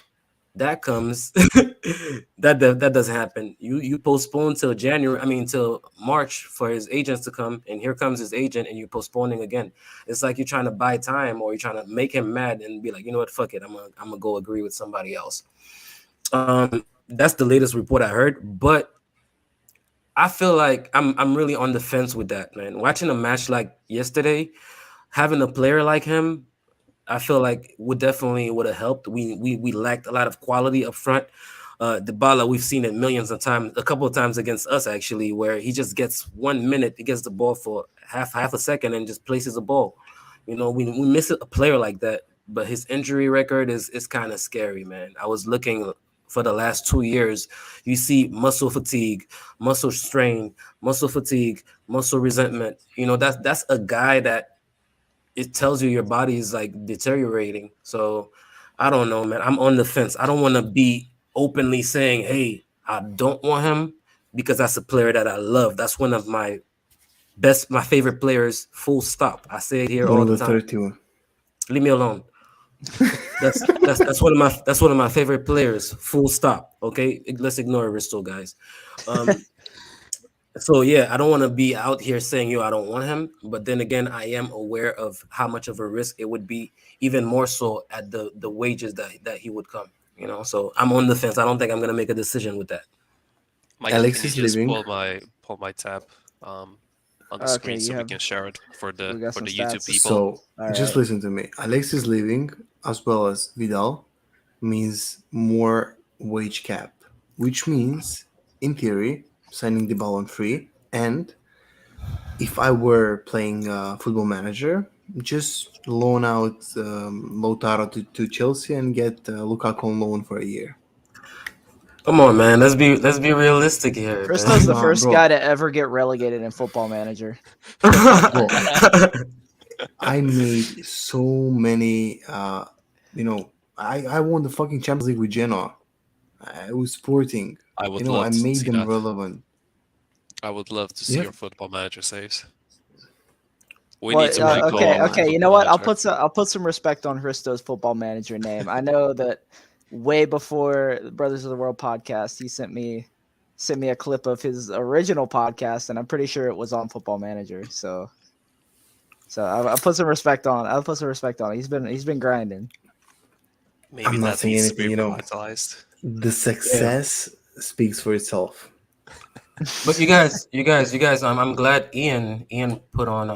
That comes that doesn't happen. You postpone till January, I mean till March for his agents to come, and here comes his agent, and you're postponing again. It's like you're trying to buy time, or you're trying to make him mad and be like, you know what, fuck it, I'm gonna go agree with somebody else. That's the latest report I heard, but I feel like I'm really on the fence with that, man. Watching a match like yesterday, having a player like him, I feel like would have helped. We lacked a lot of quality up front. Dybala, we've seen it millions of times, a couple of times against us actually, where he just gets 1 minute, he gets the ball for half a second and just places a ball. You know, we miss a player like that, but his injury record is kind of scary, man. I was looking for the last 2 years. You see muscle fatigue, muscle strain, muscle fatigue, muscle resentment. You know, that's a guy that it tells you your body is like deteriorating. So I don't know, man. I'm on the fence. I don't want to be openly saying, hey, I don't want him because that's a player that I love. That's one of my favorite players, full stop. I say it here One all of the the time. 31. Leave me alone. That's one of my favorite players, full stop. Okay. Let's ignore Aristo, guys. Um, So yeah, I don't want to be out here saying I don't want him, but then again, I am aware of how much of a risk it would be, even more so at the wages that he would come. You know, so I'm on the fence. I don't think I'm gonna make a decision with that. Mikey, can Alex you is just leaving. pull my tab on the Okay, screen so you we have can share it we got for some the YouTube stats. people? So All just right. listen to me. Alex is leaving as well as Vidal means more wage cap, which means, in theory, signing the ball on free. And if I were playing Football Manager, just loan out Lautaro to Chelsea and get Lukaku on loan for a year. Come on, man. Let's be realistic here, Christo's the man. Nah, first bro, guy to ever get relegated in Football Manager. bro, I made so many. I won the fucking Champions League with Genoa. I was sporting. I would I love to made see them that. relevant. I would love to see Yeah, your football manager saves. We need Well, to like recall okay. You know football what? I'll manager. put some respect on Christo's Football Manager name. I know that way before the Brothers of the World podcast, he sent me a clip of his original podcast, and I'm pretty sure it was on Football Manager. So I'll put some respect on. I'll put some respect on. He's been grinding. Maybe I'm not that saying needs to anything. be revitalized. The Yeah. success speaks for itself. But you guys, I'm glad Ian put on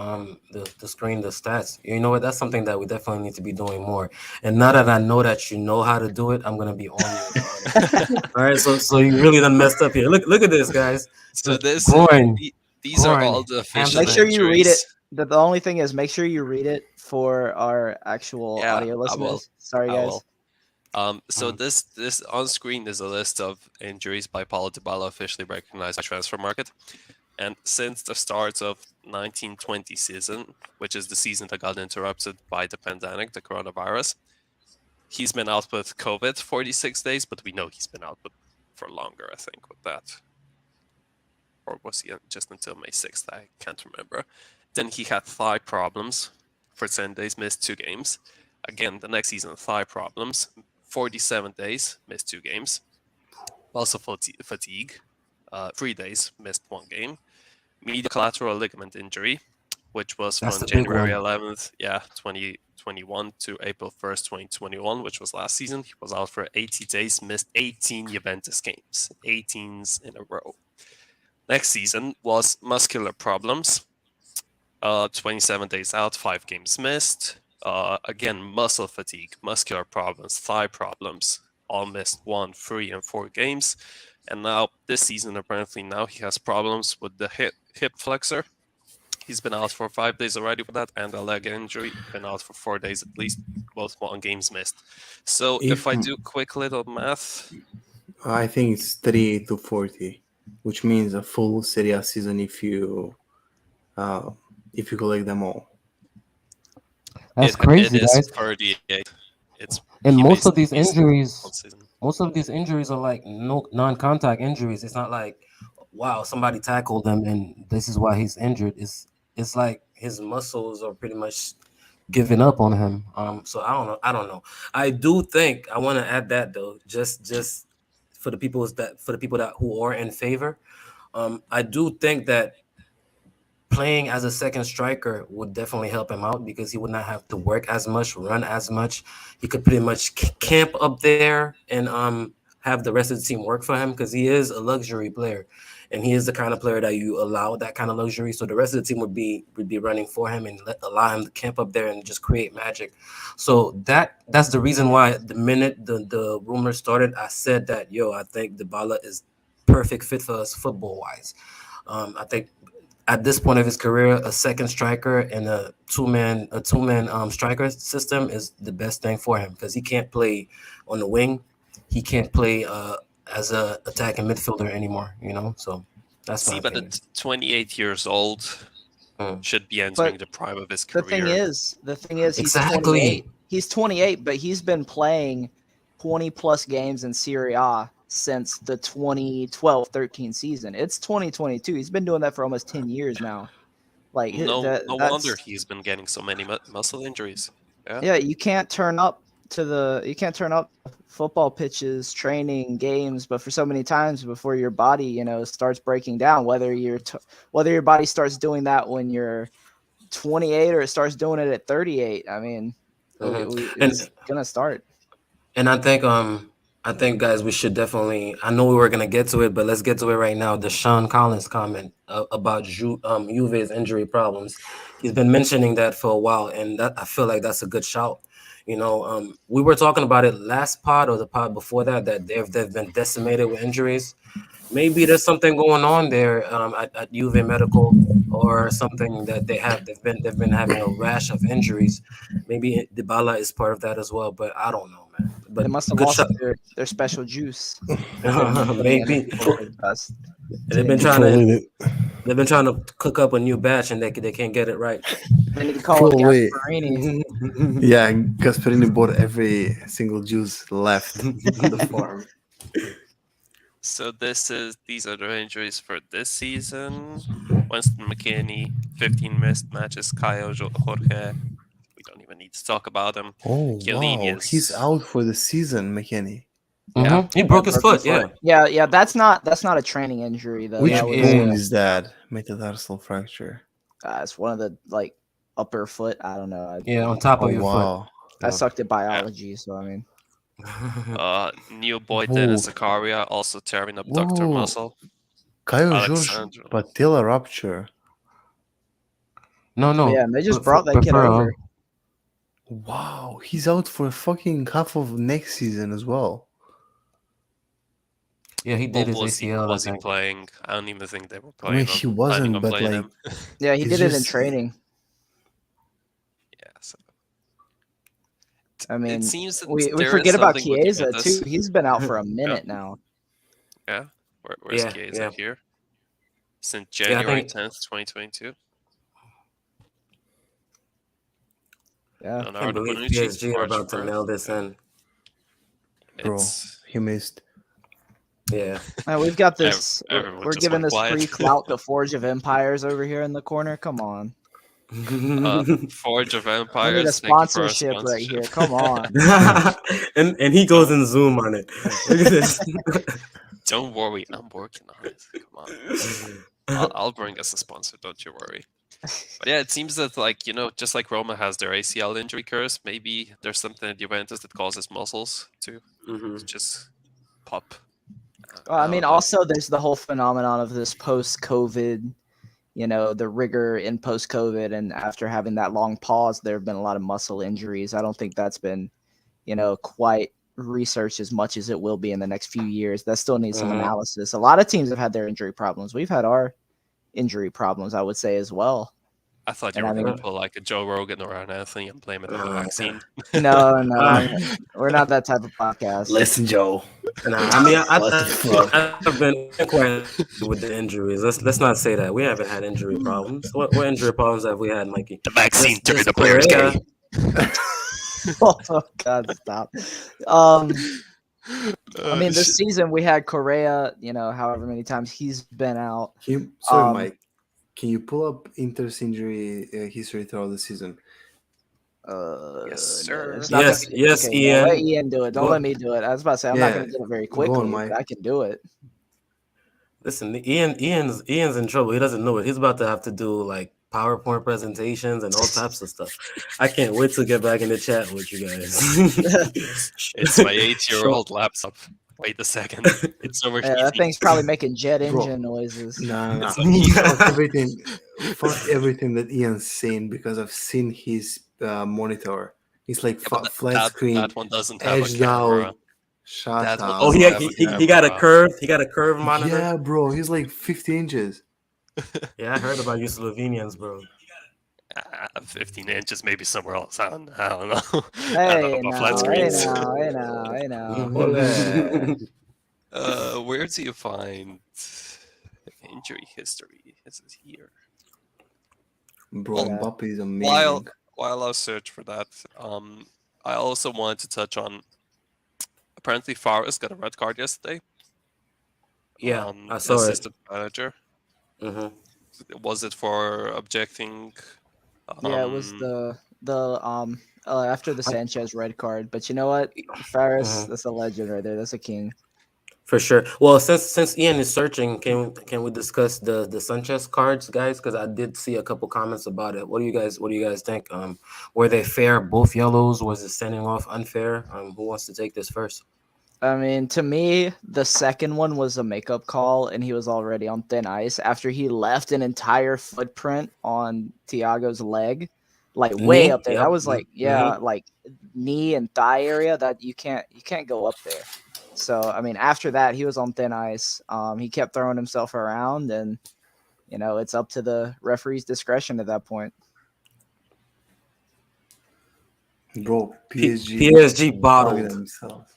the screen the stats. You know what? That's something that we definitely need to be doing more. And now that I know that you know how to do it, I'm gonna be on you about it. All right, so you really done messed up here. Look at this, guys. So this Groin, these are all groin, the official Make hamstring. sure you read it. injuries. The only thing is, make sure you read it for our actual Yeah, audio I will. listeners. Sorry, I guys. will. So this on screen is a list of injuries by Paulo Dybala officially recognized by transfer market. And since the start of 1920 season, which is the season that got interrupted by the pandemic, the coronavirus, he's been out with COVID 46 days, but we know he's been out for longer, I think, with that. Or was he just until May 6th? I can't remember. Then he had thigh problems for 10 days, missed 2 games. Again, the next season, thigh problems, 47 days, missed 2 games. Also fatigue, 3 days, missed 1 game. Medial collateral ligament injury, which was That's from the big January one. 11th, 2021 to April 1st, 2021, which was last season. He was out for 80 days, missed 18 Juventus games, 18s in a row. Next season was muscular problems, 27 days out, 5 games missed. Again, muscle fatigue, muscular problems, thigh problems, all missed 1, 3, and 4 games. And now this season, apparently now he has problems with the hip flexor. He's been out for 5 days already with that, and a leg injury. Been out for 4 days at least, both 1 games missed. So if If I do quick little math, I think it's 38 to 40, which means a full Serie A season if you collect them all. That's it crazy, is guys. 38. It's And he most of basically these missed injuries, one season. most of these injuries are like no non-contact injuries. It's not like wow, somebody tackled him and this is why he's injured. It's like his muscles are pretty much giving up on him. So I don't know. I don't know. I do think I want to add that though, just for the people that who are in favor. I do think that playing as a second striker would definitely help him out because he would not have to work as much, run as much. He could pretty much camp up there and have the rest of the team work for him because he is a luxury player, and he is the kind of player that you allow that kind of luxury. So the rest of the team would be running for him and allow him to camp up there and just create magic. So that's the reason why the minute the rumors started, I said that I think Dybala is perfect fit for us football wise. I think at this point of his career, a second striker and a two man striker system is the best thing for him because he can't play on the wing, he can't play as a attacking midfielder anymore. So that's my See, but opinion. at 28 years old, should be entering But the prime of his the career. thing is, he's Exactly. 28. He's 28, but he's been playing 20 plus games in Serie A since the 2012-13 season. It's 2022. He's been doing that for almost 10 years now. Like No that's wonder he's been getting so many muscle injuries. yeah. You can't turn up football pitches, training games, but for so many times before your body, starts breaking down. Whether your body starts doing that when you're 28 or it starts doing it at 38. I mean, it's gonna start. And I think guys, we should definitely. I know we were gonna get to it, but let's get to it right now. The Sean Collins comment about Juve's injury problems. He's been mentioning that for a while, and that I feel like that's a good shout. We were talking about it last pod or the pod before that they've been decimated with injuries. Maybe there's something going on there at Juve Medical or something that they've been having a rash of injuries. Maybe Dybala is part of that as well, but I don't know, man. They But must have good lost shot. their special juice. Putting in Maybe before the dust. they've been trying to cook up a new batch and they can't get it right. They need to call up Probably. Gasparini. Yeah, Gasparini bought every single juice left at the farm. So these are the injuries for this season. Winston McKinney, 15 missed matches. Caio Jorge, we don't even need to talk about him. Oh Chiellini wow, is- he's out for the season, McKinney. Yeah. He broke his foot. Yeah. Yeah. That's not a training injury though. Which That was, bone is that? Metatarsal fracture. it's one of the upper foot. I don't know. Yeah, on top Oh of your wow. I sucked at biology, so I mean. foot. New boy Dennis Whoa. Zakaria also tearing up ductor Whoa. muscle. Caio Jorge Alexandro. patella rupture. No. Yeah, and they just brought that kid over. Wow, he's out for fucking half of next season as well. Yeah, he did his Was he ACL. I think. playing? I don't even think they were I mean, playing. he wasn't, but like, him. Yeah, he He's did it in just- training. Yeah, so I mean, it seems that we there is forget about something with Chiesa Juventus. too. He's been out for a minute now. Yeah, where's Yeah, Chiesa yeah. here? Since I January think- 10th, 2022. Yeah. Leonardo I believe Bonucci, PSG are March about to 4th. nail this in. Bro, It's he missed. Yeah. We've got this. Everyone We're just giving went this quiet. free clout to Forge of Empires over here in the corner. Come on. Forge of I need a Empires. Thank you for our sponsorship right here. sponsorship. Come on. and he goes and zoom on it. Look at this. Don't worry, I'm working on it. Come on. I'll bring us a sponsor, don't you worry. But yeah, it seems that just like Roma has their ACL injury curse, maybe there's something at Juventus that causes muscles to just pop. Well, I mean, also there's the whole phenomenon of this post-COVID, the rigor in post-COVID, and after having that long pause, there have been a lot of muscle injuries. I don't think that's been, quite researched as much as it will be in the next few years. That still needs some analysis. A lot of teams have had their injury problems. We've had our injury problems, I would say, as well. I thought you were going to pull like a Joe Rogan or an Anthony and blame it on the vaccine. No, we're not that type of podcast. Listen, Joe. Nah, I mean, What the fuck? I've been quite with the injuries. Let's not say that we haven't had injury problems. What injury problems have we had, Mikey? The vaccine Just turned the players Pereira. gay. Oh God, stop. I mean, this Shit. season we had Correa. However many times he's been out. Sorry, Um, Mike. Can you pull up Inter's injury history throughout the season? Yes, No, sir. it's not gonna Yes, be yes, okay. Yeah, let Ian. Ian do it. Don't Go. let me do it. I was about to say I'm not Yeah, gonna get it very go on, quickly, Mike. but I can do it. Listen, Ian's in trouble. He doesn't know it. He's about to have to do like PowerPoint presentations and all types of stuff. I can't wait to get back in the chat with you guys. It's my Show, 8-year-old laptop. Wait a second. It's Yeah, that overheating. thing's probably making jet Bro, engine noises. nah. It's a heat. Fuck everything that Ian's saying because I've seen his monitor. It's like Yeah, but flat that screen, that one doesn't have a edged out. camera. Shut That one oh, up, doesn't he, have bro. a he got a camera. curve. He got a curve monitor. Yeah, bro. He's like 50 inches. Yeah, I heard about you Slovenians, bro. 15 inches, maybe somewhere else. I don't know. I don't know Hey about flat now, hey screens. now, hey now, hey now. Ole. Where do you find injury history? Is it here? Bro, Well, Yeah. Mbappe is While amazing. while I search for that, I also wanted to touch on. Apparently, Fares got a red card yesterday. Yeah, I saw it. Assistant manager. Hmm. Was it for objecting? Yeah, it was Um, the after the Sanchez red card. But you know what? Faris, that's a legend right there. That's a king. For sure. Well, since Ian is searching, can we discuss the Sanchez cards, guys? Because I did see a couple comments about it. What do you guys think? Were they fair? Both yellows? Was it sending off unfair? Who wants to take this first? I mean, to me, the second one was a makeup call, and he was already on thin ice after he left an entire footprint on Thiago's leg, like way Knee? up there. Yep. That was like, yeah, Knee. like knee and thigh area that you can't go up there. So I mean, after that, he was on thin ice. He kept throwing himself around, and it's up to the referee's discretion at that point. Bro, PSG PSG bugged bottled. themselves.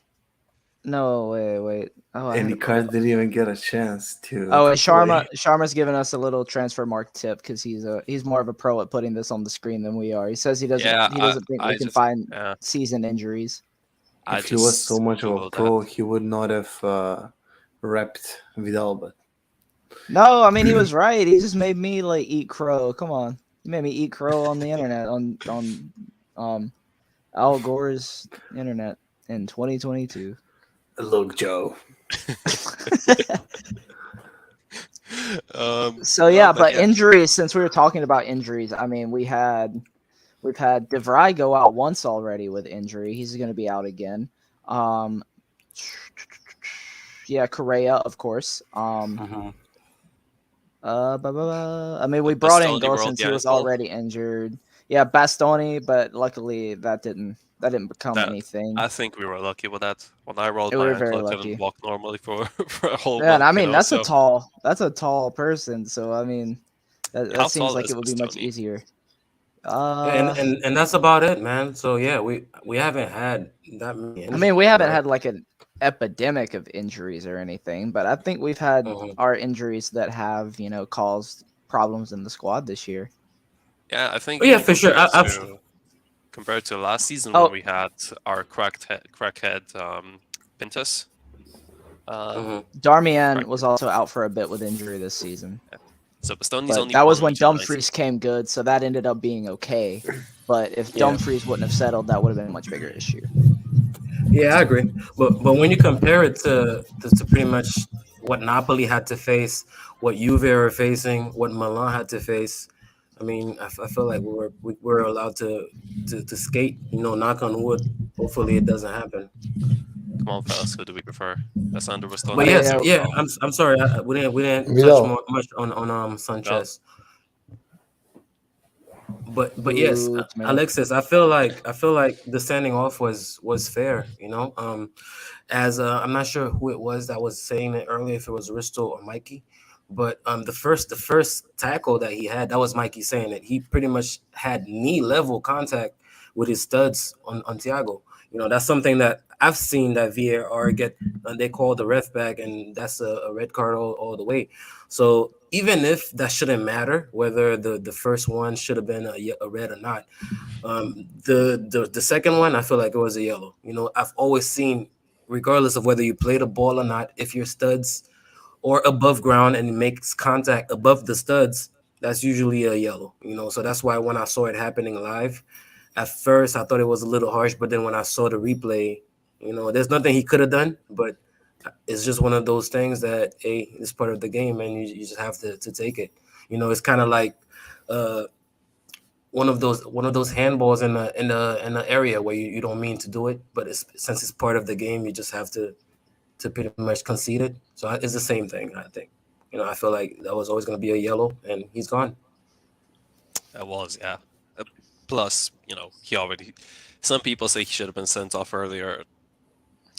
No, wait. Oh, I And had it. Icardi didn't even get a chance to Oh, and play. Sharma's giving us a little transfer mark tip because he's more of a pro at putting this on the screen than we are. He says he yeah, doesn't think we I can just find yeah, season injuries. I If he was so just much of a googled that. pro, he would not have repped Vidal. But No, I mean he was right. He just made me like eat crow. Come on, he made me eat crow on the internet on Al Gore's internet in 2022. look, Joe. So no, yeah, but yeah, injuries. Since we were talking about injuries, I mean we've had DeVry go out once already with injury. He's going to be out again. Yeah, Correa, of course. I mean, we brought in Bastoni rolled Gosens. the He was ankle. already injured. Yeah, Bastoni, but luckily that didn't become That anything. I think we were lucky with that. When I rolled We my were ankle, very I lucky. couldn't walk normally for for a whole Yeah, and month. I mean that's So a tall person. So I mean that how seems tall like is it would be much Bastoni? easier. And that's about it, man. So yeah, we haven't had that many I mean, injuries, we haven't right? had like an epidemic of injuries or anything, but I think we've had our injuries that have, caused problems in the squad this year. Yeah, I think Oh, yeah, even for sure. compared to last season Oh. when we had our crackhead Pintus. Darmian was also out for a bit with injury this season. So Bastoni's But only that was 1 when meter 90. Dumfries came good, so that ended up being okay. But if Yeah. Dumfries wouldn't have settled, that would have been a much bigger issue. Yeah, I agree. But when you compare it to pretty much what Napoli had to face, what Juve are facing, what Milan had to face, I mean, I feel like we were allowed to skate. Knock on wood. Hopefully, it doesn't happen. Come on, fellas, who do we prefer? Alessandro Bastoni But I mean, yes, or yeah, Vidal? I'm sorry. We didn't touch Vidal. much on Vidal? Sanchez. But yes, tomato. Alexis, I feel like the sending off was fair. As I'm not sure who it was that was saying it earlier, if it was Risto or Mikey, but the first tackle that he had, that was Mikey saying it. He pretty much had knee level contact with his studs on Thiago. That's something that I've seen that VAR get, and they call the ref back, and that's a red card all the way. So even if that shouldn't matter, whether the first one should have been a red or not, the second one, I feel like it was a yellow. I've always seen regardless of whether you play the ball or not, if your studs or above ground and it makes contact above the studs, that's usually a yellow. So that's why when I saw it happening live, at first I thought it was a little harsh, but then when I saw the replay, there's nothing he could have done, but it's just one of those things that it's part of the game, and you just have to take it. It's kind of like uh, one of those handballs in the area where you don't mean to do it, but since it's part of the game, you just have to pretty much concede it. So it's the same thing, I think. I feel like that was always going to be a yellow, and he's gone. It was, yeah. Plus, he already. Some people say he should have been sent off earlier.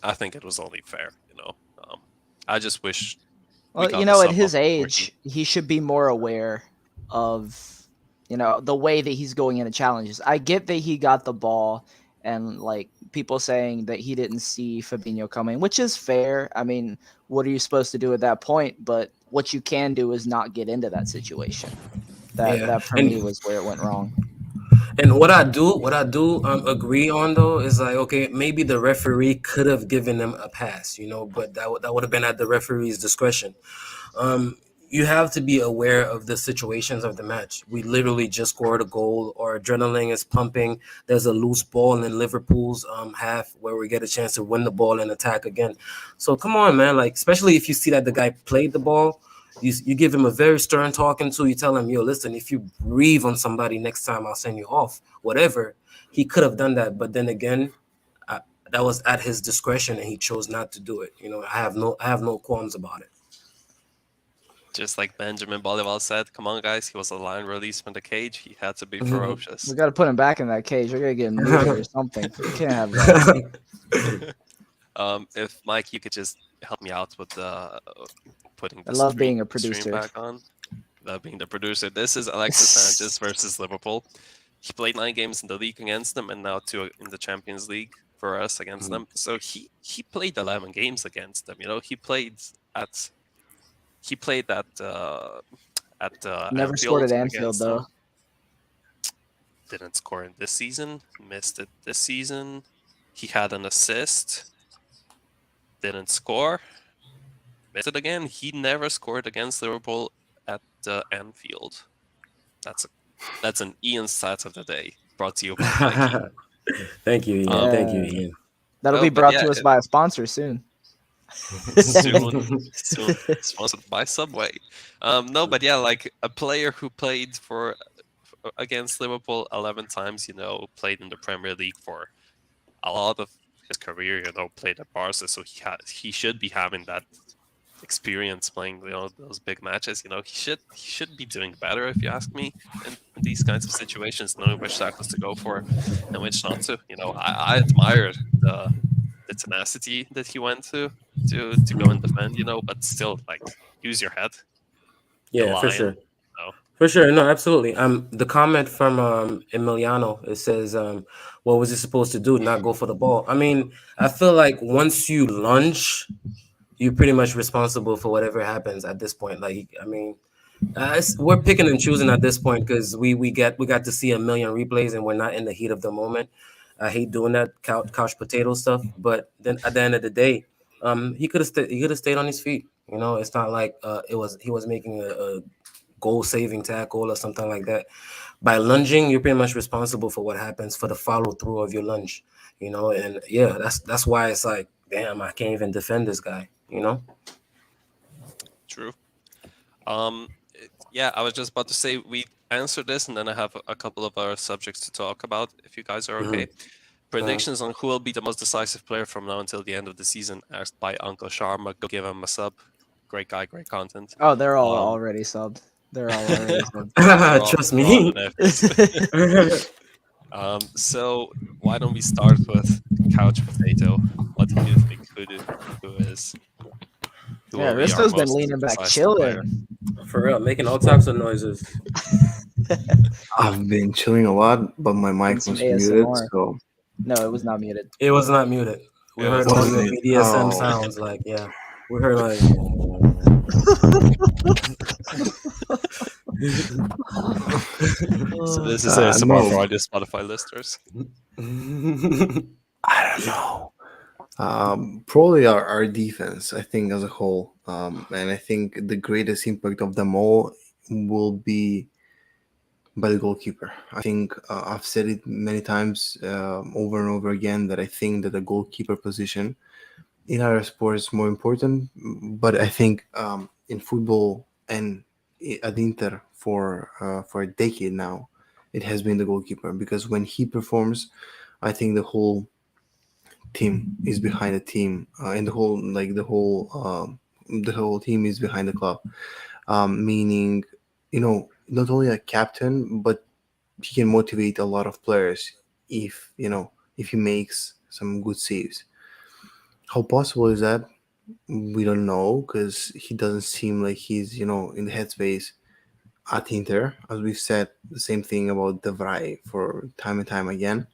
I think it was only fair. I just wish. Well, at his age, he should be more aware of, the way that he's going into challenges. I get that he got the ball, and like people saying that he didn't see Fabinho coming, which is fair. I mean, what are you supposed to do at that point? But what you can do is not get into that situation. That for me was where it went wrong. And what I do agree on though is like, okay, maybe the referee could have given them a pass, but that would have been at the referee's discretion. You have to be aware of the situations of the match. We literally just scored a goal, our adrenaline is pumping. There's a loose ball in Liverpool's half where we get a chance to win the ball and attack again. So come on, man, like especially if you see that the guy played the ball. You give him a very stern talking to. You tell him, yo, listen, if you breathe on somebody next time, I'll send you off. Whatever. He could have done that, but then again, that was at his discretion, and he chose not to do it. I have no qualms about it. Just like Benjamin Bolivar said, come on, guys, he was a lion released from the cage. He had to be ferocious. We got to put him back in that cage. We're going to get him neutered or something. We can't have that. If Mike, you could just help me out with putting the I love being a producer. Back on. Love being the producer. This is Alexis Sanchez versus Liverpool. He played 9 games in the league against them, and now 2 in the Champions League for us against them. So he played 11 games against them. He played at Never Anfield scored at Anfield though. Them. Didn't score in this season. Missed it this season. He had an assist. Didn't score. Missed it again. He never scored against Liverpool at Anfield. That's an Ian stats of the day, brought to you by Mikey. Thank you, Ian. Thank you, Ian. That'll be brought to us by a sponsor soon. soon sponsored by Subway. No, but yeah, like a player who played against Liverpool 11 times, played in the Premier League for a lot of his career, played at Barca, so he should be having that experience playing those big matches. He should be doing better, if you ask me, in these kinds of situations, knowing which tackles to go for and which not to. I admire the tenacity that he went to go and defend, but still, like, use your head. Yeah, for sure. For sure, no, absolutely. The comment from Emiliano, it says, "What was he supposed to do? Not go for the ball?" I mean, I feel like once you lunge, you're pretty much responsible for whatever happens at this point. Like, I mean, we're picking and choosing at this point because we got to see a million replays and we're not in the heat of the moment. I hate doing that couch potato stuff, but then at the end of the day, he could have stayed on his feet. It's not like he was making a goal-saving tackle or something like that. By lunging, you're pretty much responsible for what happens, for the follow-through of your lunge. And yeah, that's why it's like, damn, I can't even defend this guy. True. Yeah, I was just about to say we answered this, and then I have a couple of other subjects to talk about, if you guys are okay. Predictions on who will be the most decisive player from now until the end of the season, asked by Uncle Sharma. Go give him a sub. Great guy, great content. Oh, they're all already subbed. They're all already subbed. Trust me. So why don't we start with Couch Potato? What do you think? Who is? Yeah, Risto's been leaning back, chilling. For real, making all types of noises. I've been chilling a lot, but my mic was muted, so... No, it was not muted. It was not muted. We heard all your BDSM sounds, like, yeah. We heard, like... So this is ASMR for all the Spotify listeners. I don't know. Probably our defense, I think, as a whole. And I think the greatest impact of them all will be by the goalkeeper. I think I've said it many times over and over again that I think that the goalkeeper position in other sports is more important. But I think in football and at Inter for a decade now, it has been the goalkeeper because when he performs, I think team is behind the team, and the whole team is behind the club. Meaning, not only a captain, but he can motivate a lot of players if he makes some good saves. How possible is that? We don't know because he doesn't seem like he's in the headspace at Inter. As we've said the same thing about De Vrij for time and time again.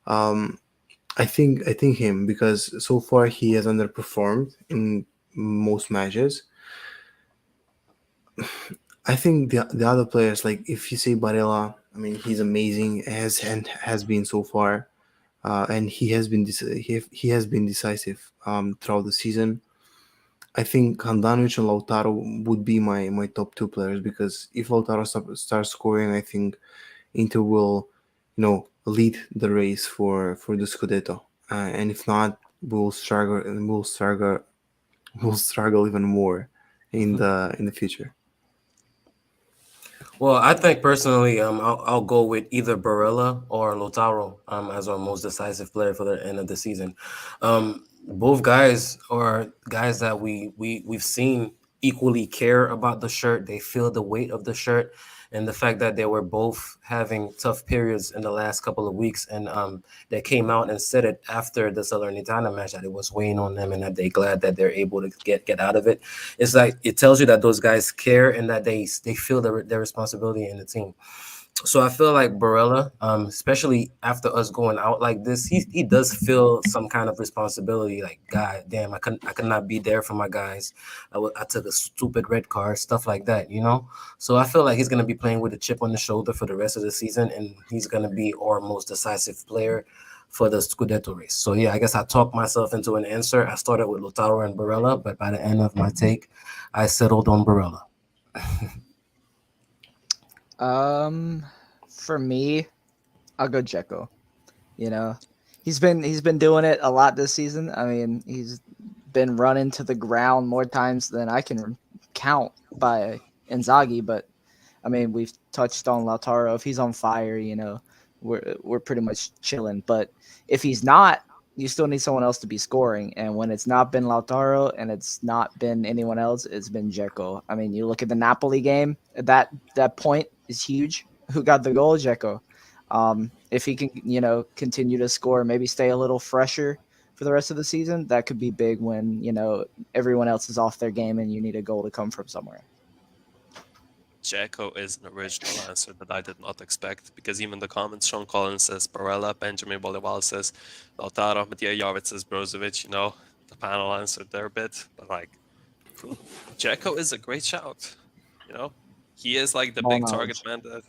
Um, I think him because so far he has underperformed in most matches. I think the other players, like if you say Barella, I mean he's amazing has been so far, and he has been decisive throughout the season. I think Handanovic and Lautaro would be my top two players because if Lautaro starts scoring, I think Inter will lead the race for the Scudetto, and if not, we'll struggle even more in the future. Well, I think personally, I'll go with either Barella or Lautaro as our most decisive player for the end of the season. Both guys are guys that we've seen equally care about the shirt. They feel the weight of the shirt, and the fact that they were both having tough periods in the last couple of weeks, and they came out and said it after the Salernitana match that it was weighing on them, and that they're glad that they're able to get out of it. It's like it tells you that those guys care and that they feel their responsibility in the team. So I feel like Barella, especially after us going out like this, he does feel some kind of responsibility. Like, God damn, I could not be there for my guys. I took a stupid red card, stuff like that, you know. So I feel like he's gonna be playing with a chip on the shoulder for the rest of the season, and he's gonna be our most decisive player for the Scudetto race. So yeah, I guess I talked myself into an answer. I started with Lautaro and Barella, but by the end of my take, I settled on Barella. Um, for me, I'll go Dzeko. You know, he's been doing it a lot this season. I mean, he's been running to the ground more times than I can count by Inzaghi. But I mean, we've touched on Lautaro. If he's on fire, we're pretty much chilling. But if he's not, you still need someone else to be scoring. And when it's not been Lautaro and it's not been anyone else, it's been Dzeko. I mean, you look at the Napoli game. That point is huge. Who got the goal? Dzeko. If he can, continue to score, maybe stay a little fresher for the rest of the season, that could be big when everyone else is off their game and you need a goal to come from somewhere. Jacko is an original answer that I did not expect because even the comments, Sean Collins says Barella, Benjamin Bolival says Lautaro, Matija Jovic says Brozovic. The panel answered their bit, but like, Jacko is a great shout. He is like the All big target knowledge. man,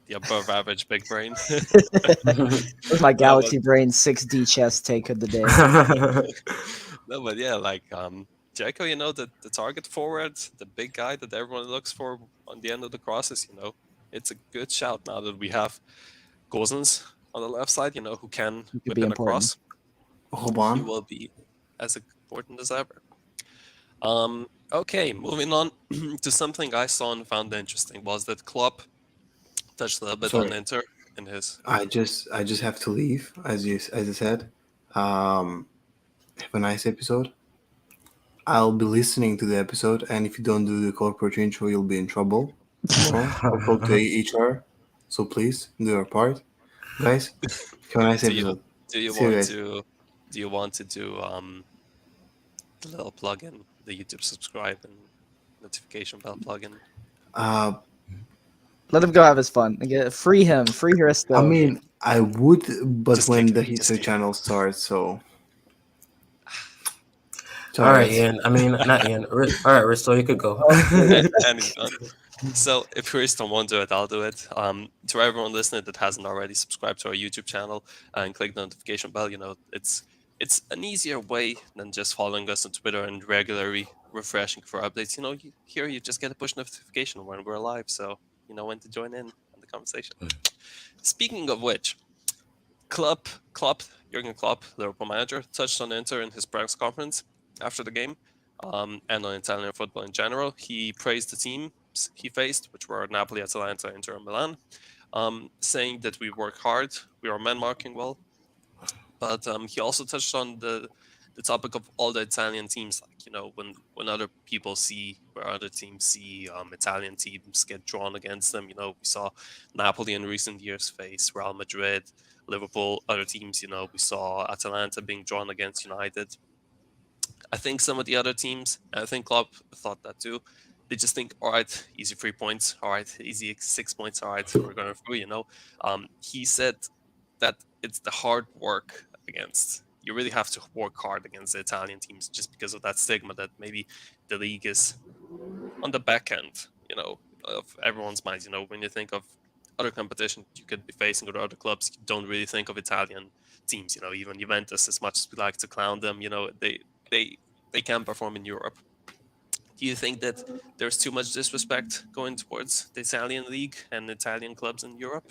the above average big brain. That's my No, but Galaxy Brain 6D chess take of the day. no, but yeah, like Jacko, the target forward, the big guy that everyone looks for on the end of the crosses. It's a good shout now that we have Gozens on the left side. Who can It could whip be in a important. cross. He Hoban. will be as important as ever. Okay, moving on to something I saw and found interesting was that Klopp touched a little bit on Sorry, Inter in his. I just have to leave as you said. Have a nice episode. I'll be listening to the episode, and if you don't do the corporate intro, you'll be in trouble tomorrow. I'll talk to HR. So please do your part, guys. Have a nice Do you episode. do you See you want guys. to do you want to do the little plugin, the YouTube subscribe and notification bell plugin? Uh, Let him go have his fun. Free him. Free I Hristo. mean, I would, but Just kick when him. the Just history kick him. channel starts, so All sorry, right, guys. Ian. I mean, not Ian. All right, Risto, you could go. Okay. And he's gone. So if Chris don't want to do it, I'll do it. To everyone listening that hasn't already subscribed to our YouTube channel and click the notification bell, it's it's an easier way than just following us on Twitter and regularly refreshing for updates. Here you just get a push notification when we're live, so you know when to join in on the conversation. Speaking of which, Klopp, Jurgen Klopp, Liverpool manager, touched on Inter in his press conference after the game, and on Italian football in general. He praised the teams he faced, which were Napoli, Atalanta, Inter, and Milan, saying that we work hard, we are man marking well, but he also touched on the topic of all the Italian teams. Like, when other people see, where other teams see Italian teams get drawn against them. We saw Napoli in recent years face Real Madrid, Liverpool, other teams. We saw Atalanta being drawn against United. I think some of the other teams, I think Klopp thought that too. They just think, all right, easy 3 points, all right, easy 6 points, all right, we're going through. He said that it's the hard work against. You really have to work hard against the Italian teams just because of that stigma that maybe the league is on the back end, of everyone's minds. When you think of other competition you could be facing with other clubs, you don't really think of Italian teams. Even Juventus, as much as we like to clown them, they can perform in Europe. Do you think that there's too much disrespect going towards the Italian league and Italian clubs in Europe?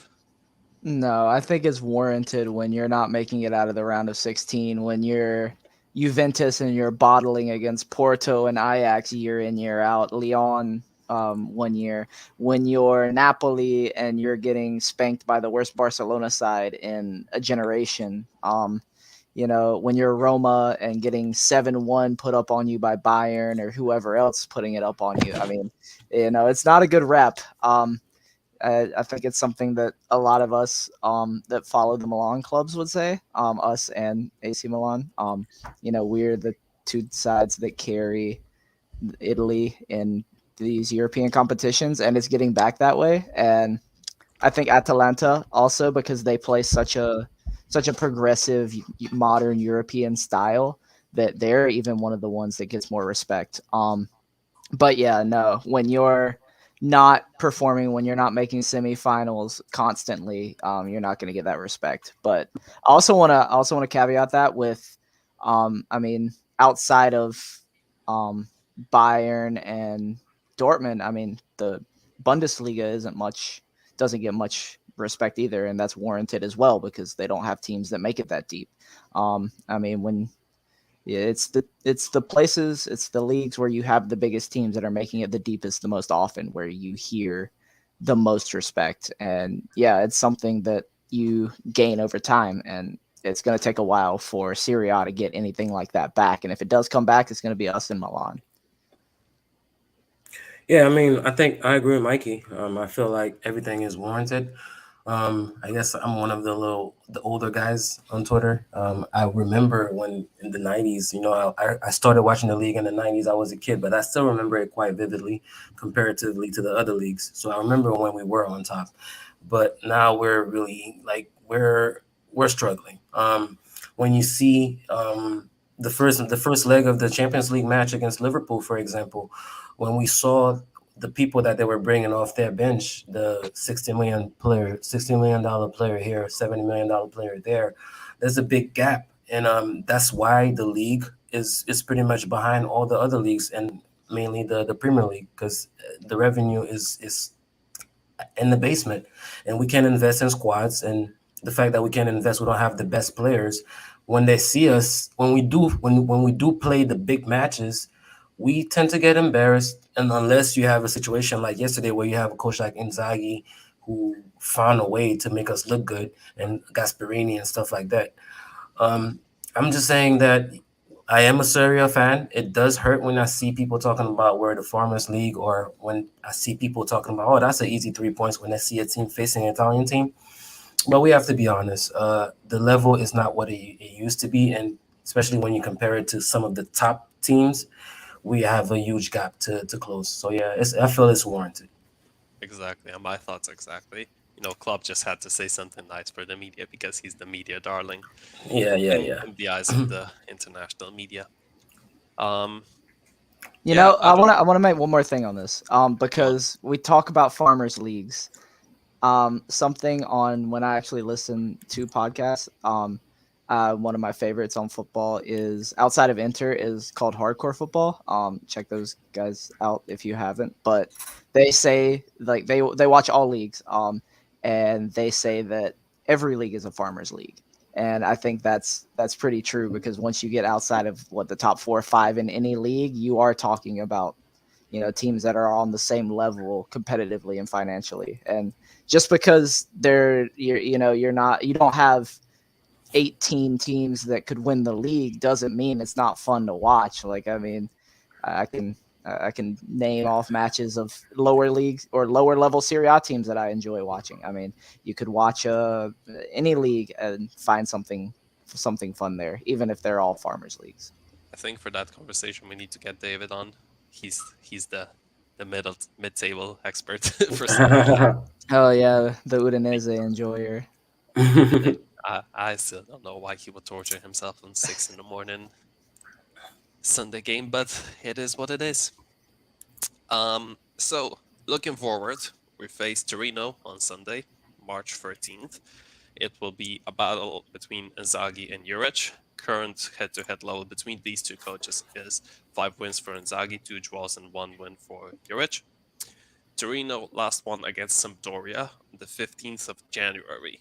No, I think it's warranted when you're not making it out of the round of 16, when you're Juventus and you're bottling against Porto and Ajax year in, year out, Lyon 1 year, when you're Napoli and you're getting spanked by the worst Barcelona side in a generation. When you're Roma and getting 7-1 put up on you by Bayern or whoever else putting it up on you. I mean, it's not a good rep. I think it's something that a lot of us that follow the Milan clubs would say, us and AC Milan. We're the two sides that carry Italy in these European competitions, and it's getting back that way. And I think Atalanta also, because they play such a progressive modern European style, that they're even one of the ones that gets more respect. But yeah, no, when you're not performing, when you're not making semifinals constantly, you're not going to get that respect. But I also want to caveat that with, I mean, outside of Bayern and Dortmund, I mean, the Bundesliga doesn't get much respect either, and that's warranted as well because they don't have teams that make it that deep. I mean, it's the places, it's the leagues where you have the biggest teams that are making it the deepest the most often, where you hear the most respect. And yeah, it's something that you gain over time, and it's going to take a while for Serie A to get anything like that back. And if it does come back, it's going to be us in Milan. Yeah, I mean, I think I agree with Mikey. I feel like everything is warranted. I guess I'm one of the older guys on Twitter. I remember when in the '90s, I started watching the league in the '90s. I was a kid, but I still remember it quite vividly comparatively to the other leagues. So I remember when we were on top, but now we're really like we're struggling. When you see the first leg of the Champions League match against Liverpool, for example, when we saw the people that they were bringing off their bench, the $60 million player here, $70 million player there, there's a big gap, and that's why the league is pretty much behind all the other leagues, and mainly the Premier League, because the revenue is in the basement, and we can't invest in squads, and the fact that we can't invest, we don't have the best players. When they see us, when we do play the big matches, we tend to get embarrassed. And unless you have a situation like yesterday where you have a coach like Inzaghi who found a way to make us look good, and Gasperini and stuff like that. I'm just saying that I am a Serie A fan. It does hurt when I see people talking about we're the Farmers League, or when I see people talking about, oh, that's an easy 3 points when I see a team facing an Italian team. But we have to be honest. The level is not what it used to be, and especially when you compare it to some of the top teams, we have a huge gap to close. So yeah, I feel it's warranted. Exactly, and my thoughts exactly. Klopp just had to say something nice for the media because he's the media darling Yeah. in the eyes of the international media. I I don't. want to make one more thing on this, because we talk about farmers leagues. Something on when I actually listen to podcasts, One of my favorites on football is outside of Inter is called Hardcore Football. Check those guys out if you haven't. But they say like they watch all leagues. And they say that every league is a farmers league. And I think that's pretty true because once you get outside of what the top 4 or 5 in any league, you are talking about teams that are on the same level competitively and financially. And just because you don't have 18 teams that could win the league doesn't mean it's not fun to watch. Like, I mean, I can name off matches of lower leagues or lower level Serie A teams that I enjoy watching. I mean, you could watch any league and find something fun there, even if they're all farmers leagues. I think for that conversation we need to get David on. He's the mid table expert for Serie A. Oh yeah, the Udinese enjoyer. I still don't know why he would torture himself on 6 in the morning Sunday game, but it is what it is. So looking forward, we face Torino on Sunday, March 13th. It will be a battle between Inzaghi and Juric. Current head-to-head level between these two coaches is 5 wins for Inzaghi, 2 draws, and 1 win for Juric. Torino last won against Sampdoria on the 15th of January.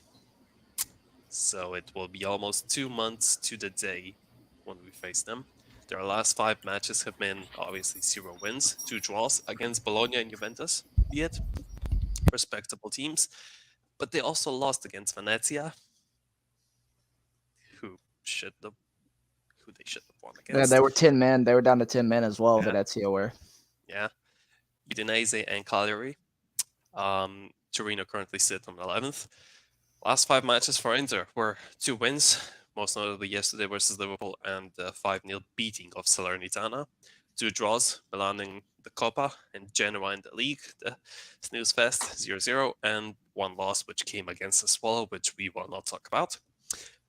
So it will be almost 2 months to the day when we face them. Their last 5 matches have been obviously 0 wins, 2 draws against Bologna and Juventus, be it respectable teams. But they also lost against Venezia, who they should have won Yeah, against. they were 10 men. They were down to 10 men as well. Yeah. Venezia were. Yeah, Udinese and Cagliari. Torino currently sit on 11th. Last 5 matches for Inter were 2 wins, most notably yesterday versus Liverpool and the 5-0 beating of Salernitana. 2 draws, Milan in the Coppa and Genoa in the league, the Snooze Fest 0-0, and 1 loss which came against the Swallow, which we will not talk about.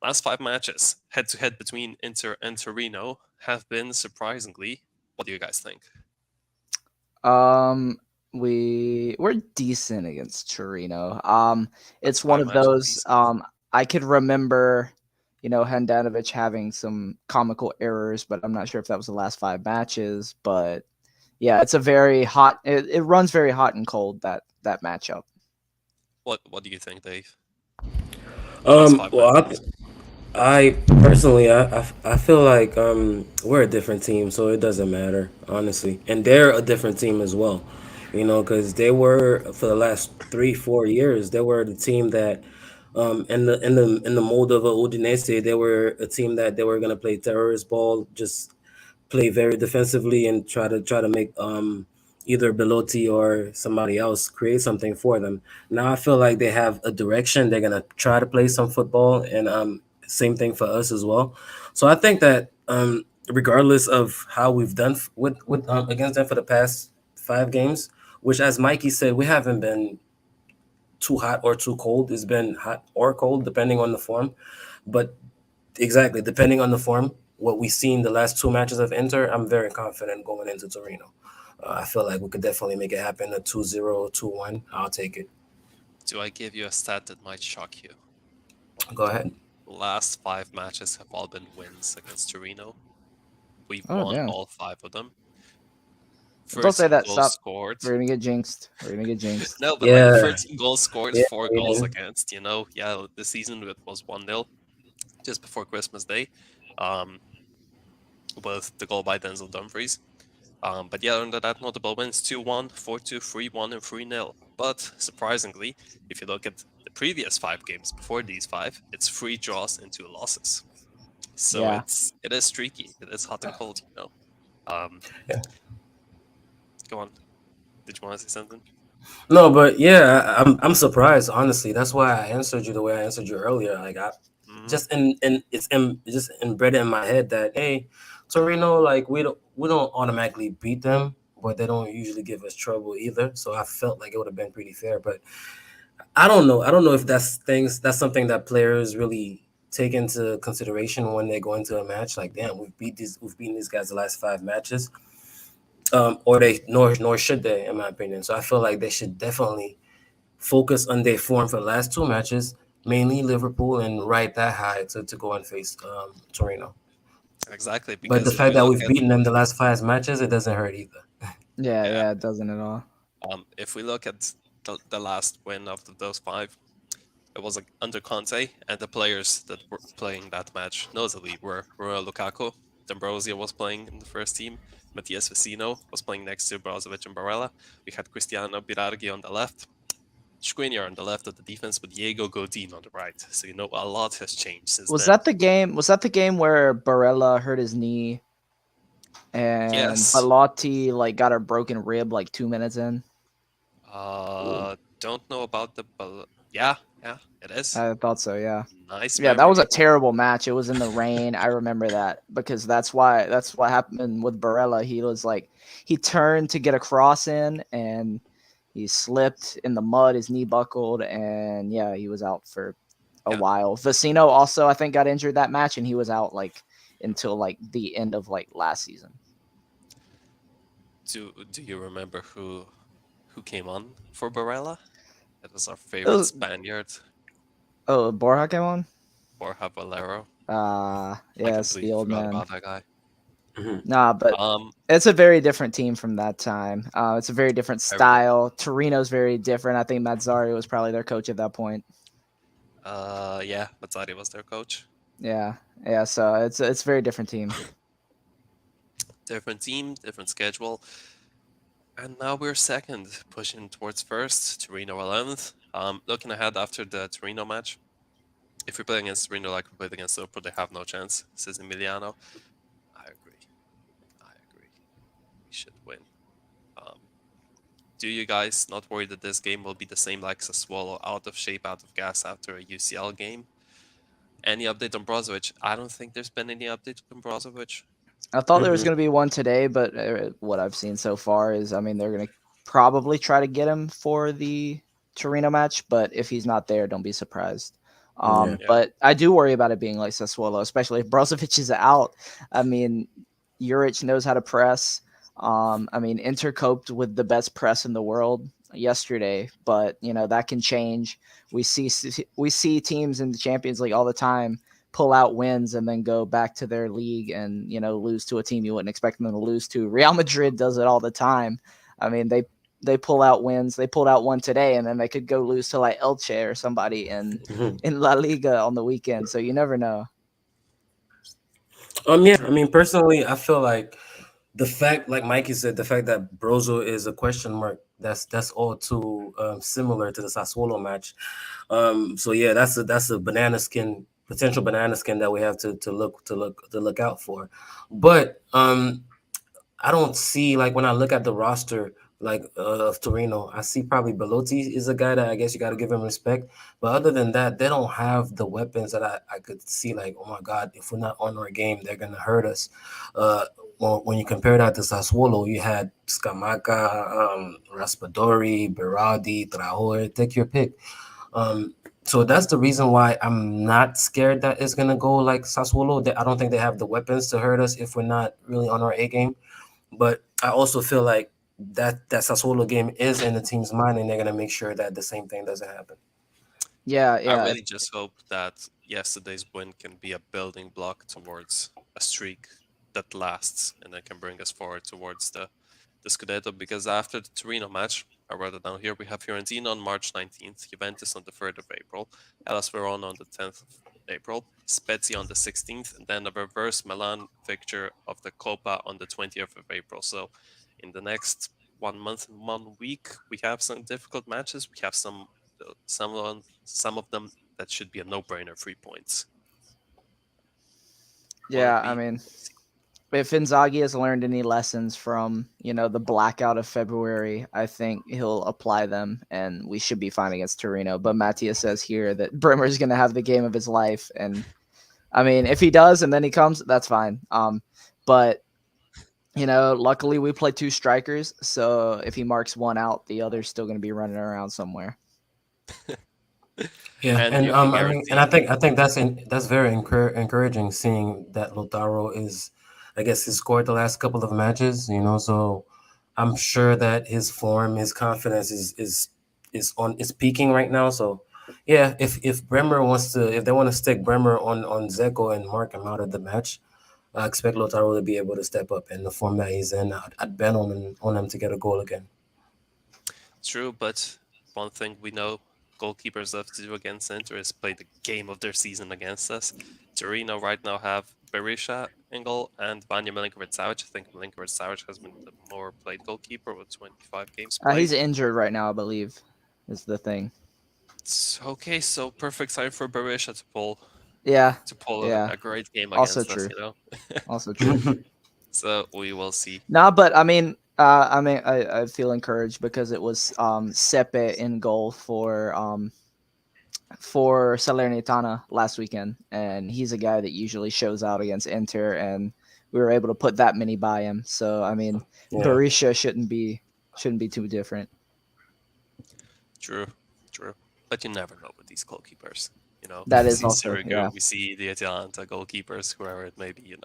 Last 5 matches, head-to-head between Inter and Torino, have been surprisingly. What do you guys think? We're decent against Torino. It's That's one five of matches those. decent. I could remember, Handanovic having some comical errors, but I'm not sure if that was the last 5 matches. But yeah, it's a very hot. It runs very hot and cold that matchup. What do you think, Dave? Last 5 Well, matches. I personally, I feel like we're a different team, so it doesn't matter, honestly. And they're a different team as well, because they were for the last 3 4 years, they were the team that, in the mold of a Udinese, they were a team that they were gonna play terrorist ball, just play very defensively and try to make either Belotti or somebody else create something for them. Now I feel like they have a direction. They're gonna try to play some football, and same thing for us as well. So I think that regardless of how we've done with against them for the past 5 games, which as Mikey said, we haven't been too hot or too cold. It's been hot or cold depending on the form, but exactly depending on the form, what we've seen the last 2 matches of Inter, I'm very confident going into Torino. I feel like we could definitely make it happen, a 2-0, 2-1. I'll take it. Do I give you a stat that might shock you? Go ahead. Last 5 matches have all been wins against Torino. We've Oh, won damn. all 5 of them. Don't say that. Goals Stop. scored. We're gonna get jinxed. No, but Yeah. like 13 goals scored, Yeah, 4 goals yeah. against. Yeah, the season it was 1-0 just before Christmas Day, with the goal by Denzel Dumfries. But yeah, under that notable wins 2-1, 4-2, 3-1, and 3-0. But surprisingly, if you look at the previous 5 games before these 5, it's 3 draws and 2 losses. So Yeah. it is streaky. It is hot and cold. Yeah. Go on. Did you want to say something? No, but yeah, I'm surprised, honestly. That's why I answered you the way I answered you earlier. Like Mhm. just inbred in my head that, hey, Torino, like we don't automatically beat them, but they don't usually give us trouble either. So I felt like it would have been pretty fair. But I don't know. I don't know if that's something that players really take into consideration when they go into a match. Like, damn, we've beaten these guys the last 5 matches. Or they nor should they, in my opinion. So I feel like they should definitely focus on their form for the last 2 matches, mainly Liverpool, and ride that high to go and face Torino. Exactly, But the because if fact we that look we've at beaten them the last 5 matches, it doesn't hurt either. Yeah, yeah, yeah, it doesn't at all. if we look at the last win of those five, it was like under Conte, and the players that were playing that match notably were Romelu Lukaku. D'Ambrosio was playing in the first team. Matias Vecino was playing next to Brozovic and Barella. We had Cristiano Birargi on the left, Skriniar on the left of the defense, with Diego Godin on the right. So a lot has changed since Was then. that the game? Was that the game where Barella hurt his knee and Yes. Belotti like got a broken rib like 2 minutes in? Don't know about yeah, it is. I thought so. Yeah. Nice Yeah, that was a memory. terrible match. It was in the rain. I remember that because that's what happened with Barella. He was like he turned to get a cross in and he slipped in the mud, his knee buckled, and yeah, he was out for a Yeah. while. Vecino also I think got injured that match and he was out like until like the end of like last season. Do you remember who came on for Barella? That was our It favorite was, Spaniard, Borja came on? Borja Valero. I Yes, the completely old forgot man. about that guy. Mhm. Nah, but Um, it's a very different team from that time. It's a very different very different. style. Torino's very different. I think Mazzari was probably their coach at that point. Yeah, Mazzari was their coach. Yeah, yeah. So it's a very different team. Different team, different schedule. And now we're second, pushing towards first, Torino 11th. Looking ahead after the Torino match, if we play against Torino like we played against Liverpool, they have no chance, says Emiliano. I agree. I agree. We should win. Um, do you guys not worry that this game will be the same like Sassuolo, out of shape, out of gas after a UCL game? Any update on Brozovic? I don't think there's been any update on Brozovic. I thought there was Mhm. going to be one today, but what I've seen so far is, I mean, they're going to probably try to get him for the Torino match, but if he's not there, don't be surprised. Yeah. Yeah. But I do worry about it being like Sassuolo, especially if Brozovic is out. I mean, Juric knows how to press. I mean, Inter coped with the best press in the world yesterday, but that can change. We see teams in the Champions League all the time pull out wins and then go back to their league and lose to a team you wouldn't expect them to lose to. Real Madrid does it all the time. I mean, they pull out wins. They pulled out one today, and then they could go lose to like Elche or somebody in Mhm. in La Liga on the weekend. So you never know. Yeah. I mean, personally, I feel like the fact, like Mikey said, the fact that Brozo is a question mark. That's all too similar to the Sassuolo match. So yeah, that's a banana skin, potential banana skin that we have to look out for. But I don't see, like, when I look at the roster, like, of Torino, I see probably Belotti is a guy that I guess you got to give him respect. But other than that, they don't have the weapons that I could see, like, oh my God, if we're not on our game, they're gonna hurt us. Well, when you compare that to Sassuolo, you had Scamacca, Raspadori, Berardi, Traore, take your pick. So that's the reason why I'm not scared that it's gonna go like Sassuolo. I don't think they have the weapons to hurt us if we're not really on our A game. But I also feel like that Sassuolo game is in the team's mind, and they're gonna make sure that the same thing doesn't happen. Yeah, I yeah. really just hope that yesterday's win can be a building block towards a streak that lasts and that can bring us forward towards the Scudetto. Because after the Torino match, I wrote it down here, we have Fiorentina on March 19th, Juventus on the 3rd of April, Hellas Verona on the 10th of April, Spezia on the 16th, and then a reverse Milan fixture of the Coppa on the 20th of April. So in the next 1 month and 1 week, we have some difficult matches. We have some of them that should be a no-brainer 3 points. Will it Yeah, I be? mean, if Inzaghi has learned any lessons from, the blackout of February, I think he'll apply them and we should be fine against Torino. But Matthias says here that Bremer's going to have the game of his life. And I mean, if he does and then he comes, that's fine. But, luckily we play two strikers. So if he marks one out, the other's still going to be running around somewhere. Yeah, And and you can I mean, and I guarantee. think I think that's very encouraging, seeing that Lautaro is, I guess, he scored the last couple of matches. So I'm sure that his form, his confidence is peaking right now. So Yeah, if Bremer wants to, if they want to stick Bremer on Zeko and mark him out of the match, I expect Lautaro to be able to step up in the format he's in. I'd bet on him to get a goal again. True, but one thing we know goalkeepers love to do against Inter is play the game of their season against us. Torino right now have Berisha in goal and Vanya Milinkovic-Savic. I think Milinkovic-Savic has been the more played goalkeeper with 25 games He's played. injured right now, I believe, is the thing. It's okay, so perfect time for Berisha Yeah, to pull yeah. a great game Also against us, true. you know. Also true. So we will see. No, but I feel encouraged because it was Sepe in goal for Salernitana last weekend, and he's a guy that usually shows out against Inter, and we were able to put that many by him. So I mean, Yeah. Berisha shouldn't be too different. True, true. But you never know with these goalkeepers. You know, That we is see also, Sirigu, yeah. we see the Atalanta goalkeepers, whoever it may be,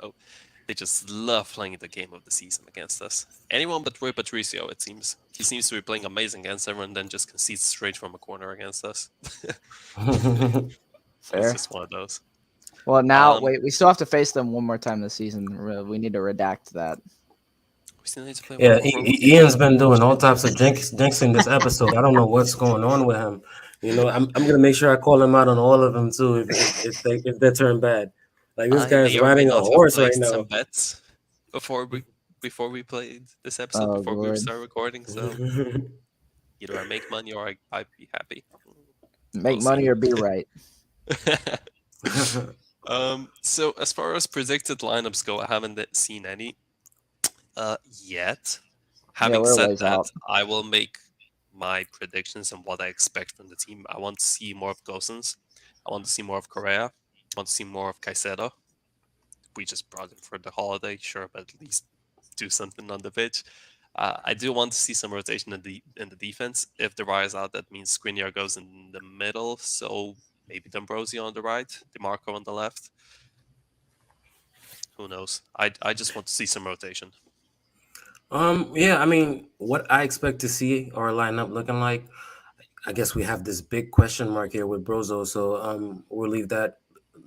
they just love playing the game of the season against us. Anyone but Rui Patricio, it seems. He seems to be playing amazing against everyone, then just concedes straight from a corner against us. It's Fair. just one of those. Well, now Um, wait, we still have to face them one more time this season. We need to redact that. we still need to play one Yeah, more World Cup Ian's game. been Oh doing all shit. types of jinxing this episode. I don't know what's going on with him. I'm gonna make sure I call him out on all of them too if they turn bad. Like this I guy's may or may riding a not have horse right placed some now. bets before we played this episode, Oh before we Lord, start recording, so either I make money or I'd be happy. make We'll see. money or be right. So as far as predicted lineups go, I haven't seen any yet. Yeah, Having we're a said ways that, out. I will make my predictions and what I expect from the team. I want to see more of Gosens. I want to see more of Correa. I want to see more of Caicedo. We just brought him for the holiday, sure, but at least do something on the pitch. I do want to see some rotation in the defense. If the is out, that means Skriniar goes in the middle. So maybe D'Ambrosio on the right, DeMarco on the left. Who knows? I just want to see some rotation. Yeah, I mean, what I expect to see our lineup looking like, I guess we have this big question mark here with Brozo, so we'll leave that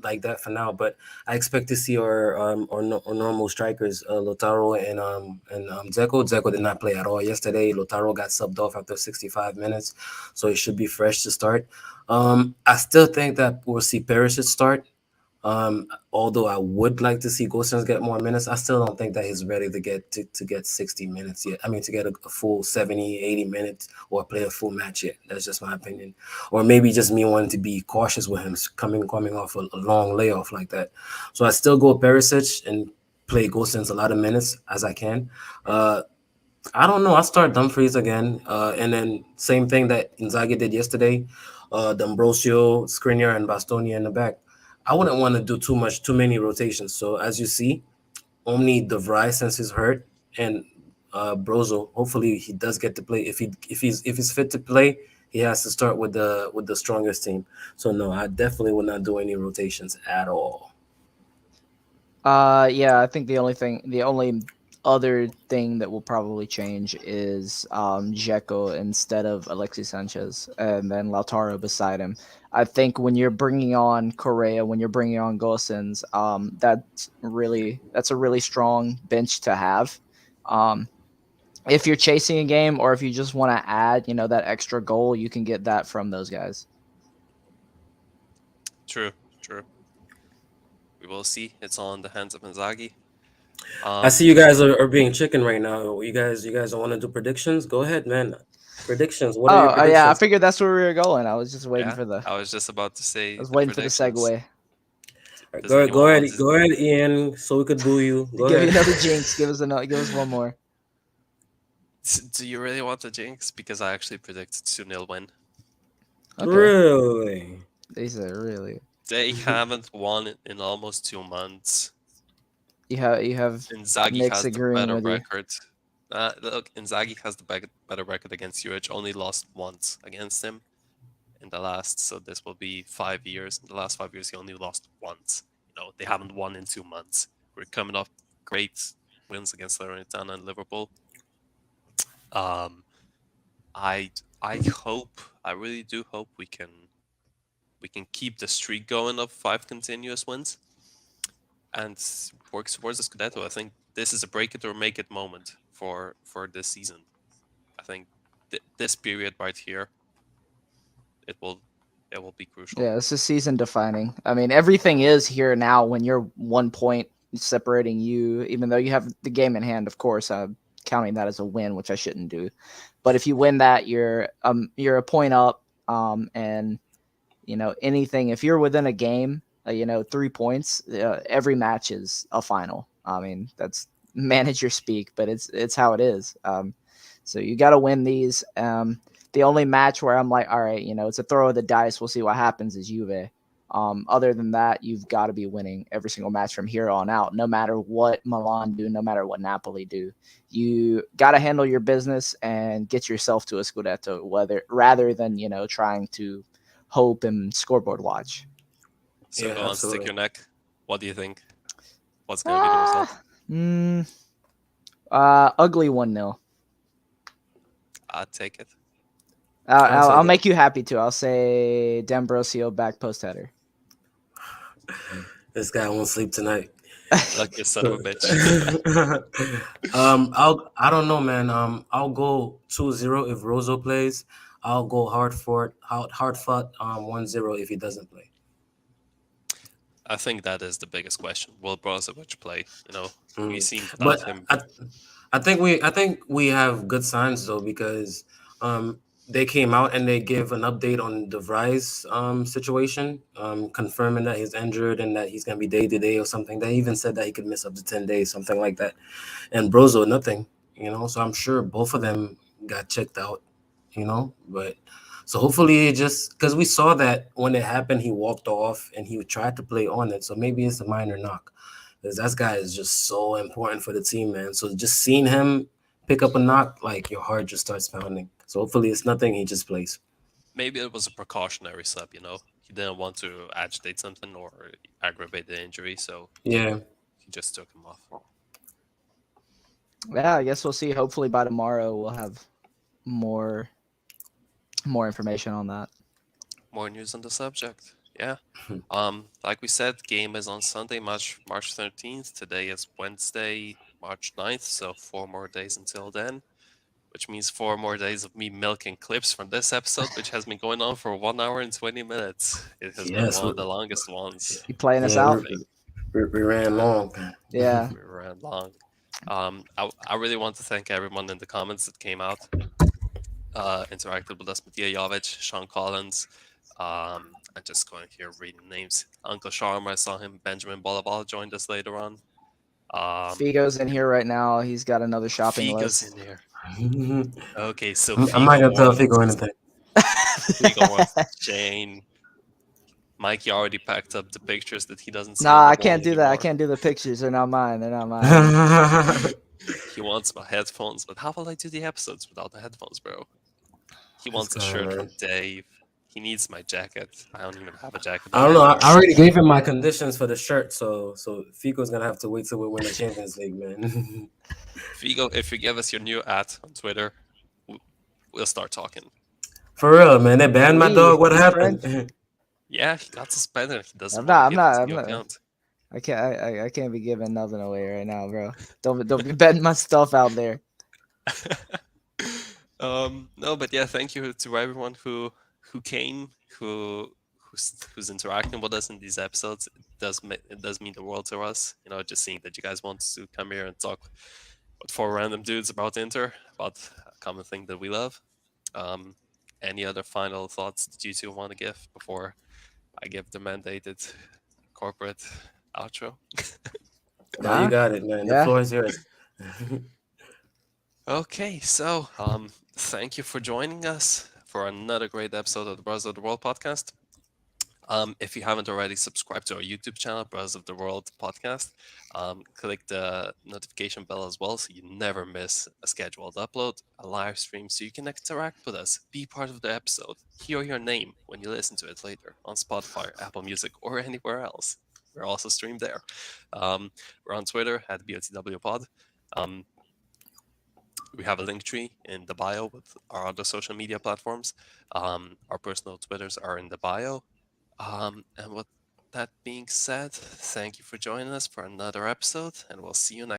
like that for now. But I expect to see our normal strikers, Lotaro and Zeko. Zeko did not play at all yesterday. Lotaro got subbed off after 65 minutes, so he should be fresh to start. I still think that we'll see Perisic start. Although I would like to see Gosens get more minutes, I still don't think that he's ready to get 60 minutes yet. I mean, to get a full 70, 80 minutes or play a full match yet. That's just my opinion. Or maybe just me wanting to be cautious with him coming off a long layoff like that. So I still go Perisic and play Gosens a lot of minutes as I can. Uh, I don't know. I start Dumfries again, and then same thing that Inzaghi did yesterday. D'Ambrosio, Skriniar, and Bastoni in the back. I wouldn't want to do too many rotations. So as you see, only De Vrij since he's hurt, and Brozo. Hopefully he does get to play. If he's fit to play, he has to start with the strongest team. So no, I definitely would not do any rotations at all. Yeah, I think the only other thing that will probably change is Dzeko instead of Alexis Sanchez, and then Lautaro beside him. I think when you're bringing on Correa, when you're bringing on Gosens, that's a really strong bench to have. Um, if you're chasing a game, or if you just want to add, that extra goal, you can get that from those guys. True, true. We will see. It's all in the hands of Inzaghi. I see you guys are being chicken right now. You guys don't want to do predictions? Go ahead, man. Predictions. What are your Yeah, I predictions? figured that's where we were going. I was just waiting Yeah, for the I was just about to I say was the waiting for the predictions. segue. Does Go anyone go ahead, want to go ahead, Ian, so we could boo you. Go Give me ahead. another jinx. Give us one more. Do you really want the jinx? Because I actually predicted 2-0 win. Okay. Really? They said really. They haven't won in almost 2 months. You have Inzaghi Nick's has the agreeing better with you. record. Look, Inzaghi has the better record against UH. Only lost once against him in the last. So this will be 5 years. In the last 5 years, he only lost once. They haven't won in 2 months. We're coming off great wins against Salernitana and Liverpool. Um, I I really do hope we can we can keep the streak going of 5 continuous wins and work towards the Scudetto. I think this is a break it or make it moment for this season. I think this period right here, it will it will be crucial. Yeah, this is season defining. I mean, everything is here now when you're 1 point separating you, even though you have the game in hand, of course. Counting that as a win, which I shouldn't do. But if you win that, you're a point up. And anything, if you're within a game, 3 points, every match is a final. I mean, that's manager speak, but it's how it is. So you got to win these. The only match where I'm like, all right, it's a throw of the dice. We'll see what happens is Juve. Other than that, you've got to be winning every single match from here on out, no matter what Milan do, no matter what Napoli do. You got to handle your business and get yourself to a Scudetto, rather than, trying to hope and scoreboard watch. So Yeah, go on, stick absolutely. your neck. What do you think? What's going to be the result? Ugly 1-0. I'd take it. I'll make you happy too. I'll say D'Ambrosio back post header. This guy won't sleep tonight. Like you son of a bitch. I don't know, man. I'll go 2-0 if Rozo plays. I'll go hard fought 1-0 if he doesn't play. I think that is the biggest question. Will Brozovic play? We've seen But without him. I think we have good signs though, because they came out and they gave an update on De Vrij situation, confirming that he's injured and that he's gonna be day to day or something. They even said that he could miss up to 10 days, something like that. And Brozo, nothing. So I'm sure both of them got checked out. But so hopefully, it just because we saw that when it happened, he walked off and he tried to play on it. So maybe it's a minor knock, because that guy is just so important for the team, man. So just seeing him pick up a knock, like your heart just starts pounding. So hopefully it's nothing. He just plays. Maybe it was a precautionary sub. He didn't want to agitate something or aggravate the injury, so Yeah. he just took him off. Yeah, I guess we'll see. Hopefully by tomorrow we'll have more information on that. More news on the subject. Yeah. Like we said, game is on Sunday, March 13th. Today is Wednesday, March 9th, so 4 more days until then, which means 4 more days of me milking clips from this episode, which has been going on for 1 hour and 20 minutes. It has been Yes. one of the longest ones. You playing us Yeah, out? we ran long. Yeah. We ran long. I really want to thank everyone in the comments that came out, interacted with us, Mattia Jovic, Sean Collins. I'm just going here reading names. Uncle Sharma, I saw him. Benjamin Bolaval joined us later on. Figo's in here right now. He's got another shopping Figo's list. in here. Okay, so I'm not gonna tell wants Figo anything. Figo wants Jane. Mikey already packed up the pictures that he doesn't see. Nah, on the I can't wall do that. I anymore. can't do the pictures. They're not mine. They're not mine. He wants my headphones, but how will I do the episodes without the headphones, bro? He wants a shirt from Dave. He needs my jacket. I don't even have a jacket. I don't know. I already gave him my conditions for the shirt, so Fico's gonna have to wait till we win the Champions League, man. Figo, if you give us your new @ on Twitter, we'll start talking. For real, man. They banned my dog. What happened? Yeah, he got suspended. He doesn't I'm want to not. give his I'm new not. account. I can't be giving nothing away right now, bro. Don't be betting my stuff out there. No, but yeah, thank you to everyone who came, who's interacting with us in these episodes. It does mean the world to us. Just seeing that you guys want to come here and talk with 4 random dudes about Inter, about a common thing that we love. Any other final thoughts that you two want to give before I give the mandated corporate outro? No, you got it, man. The floor is yours. Okay, so thank you for joining us for another great episode of the Brothers of the World podcast. If you haven't already subscribed to our YouTube channel, Brothers of the World podcast, click the notification bell as well so you never miss a scheduled upload, a live stream, so you can interact with us, be part of the episode, hear your name when you listen to it later on Spotify, Apple Music, or anywhere else. We're also streamed there. We're on Twitter at BOTWPod. We have a link tree in the bio with our other social media platforms. Our personal Twitters are in the bio. And with that being said, thank you for joining us for another episode, and we'll see you next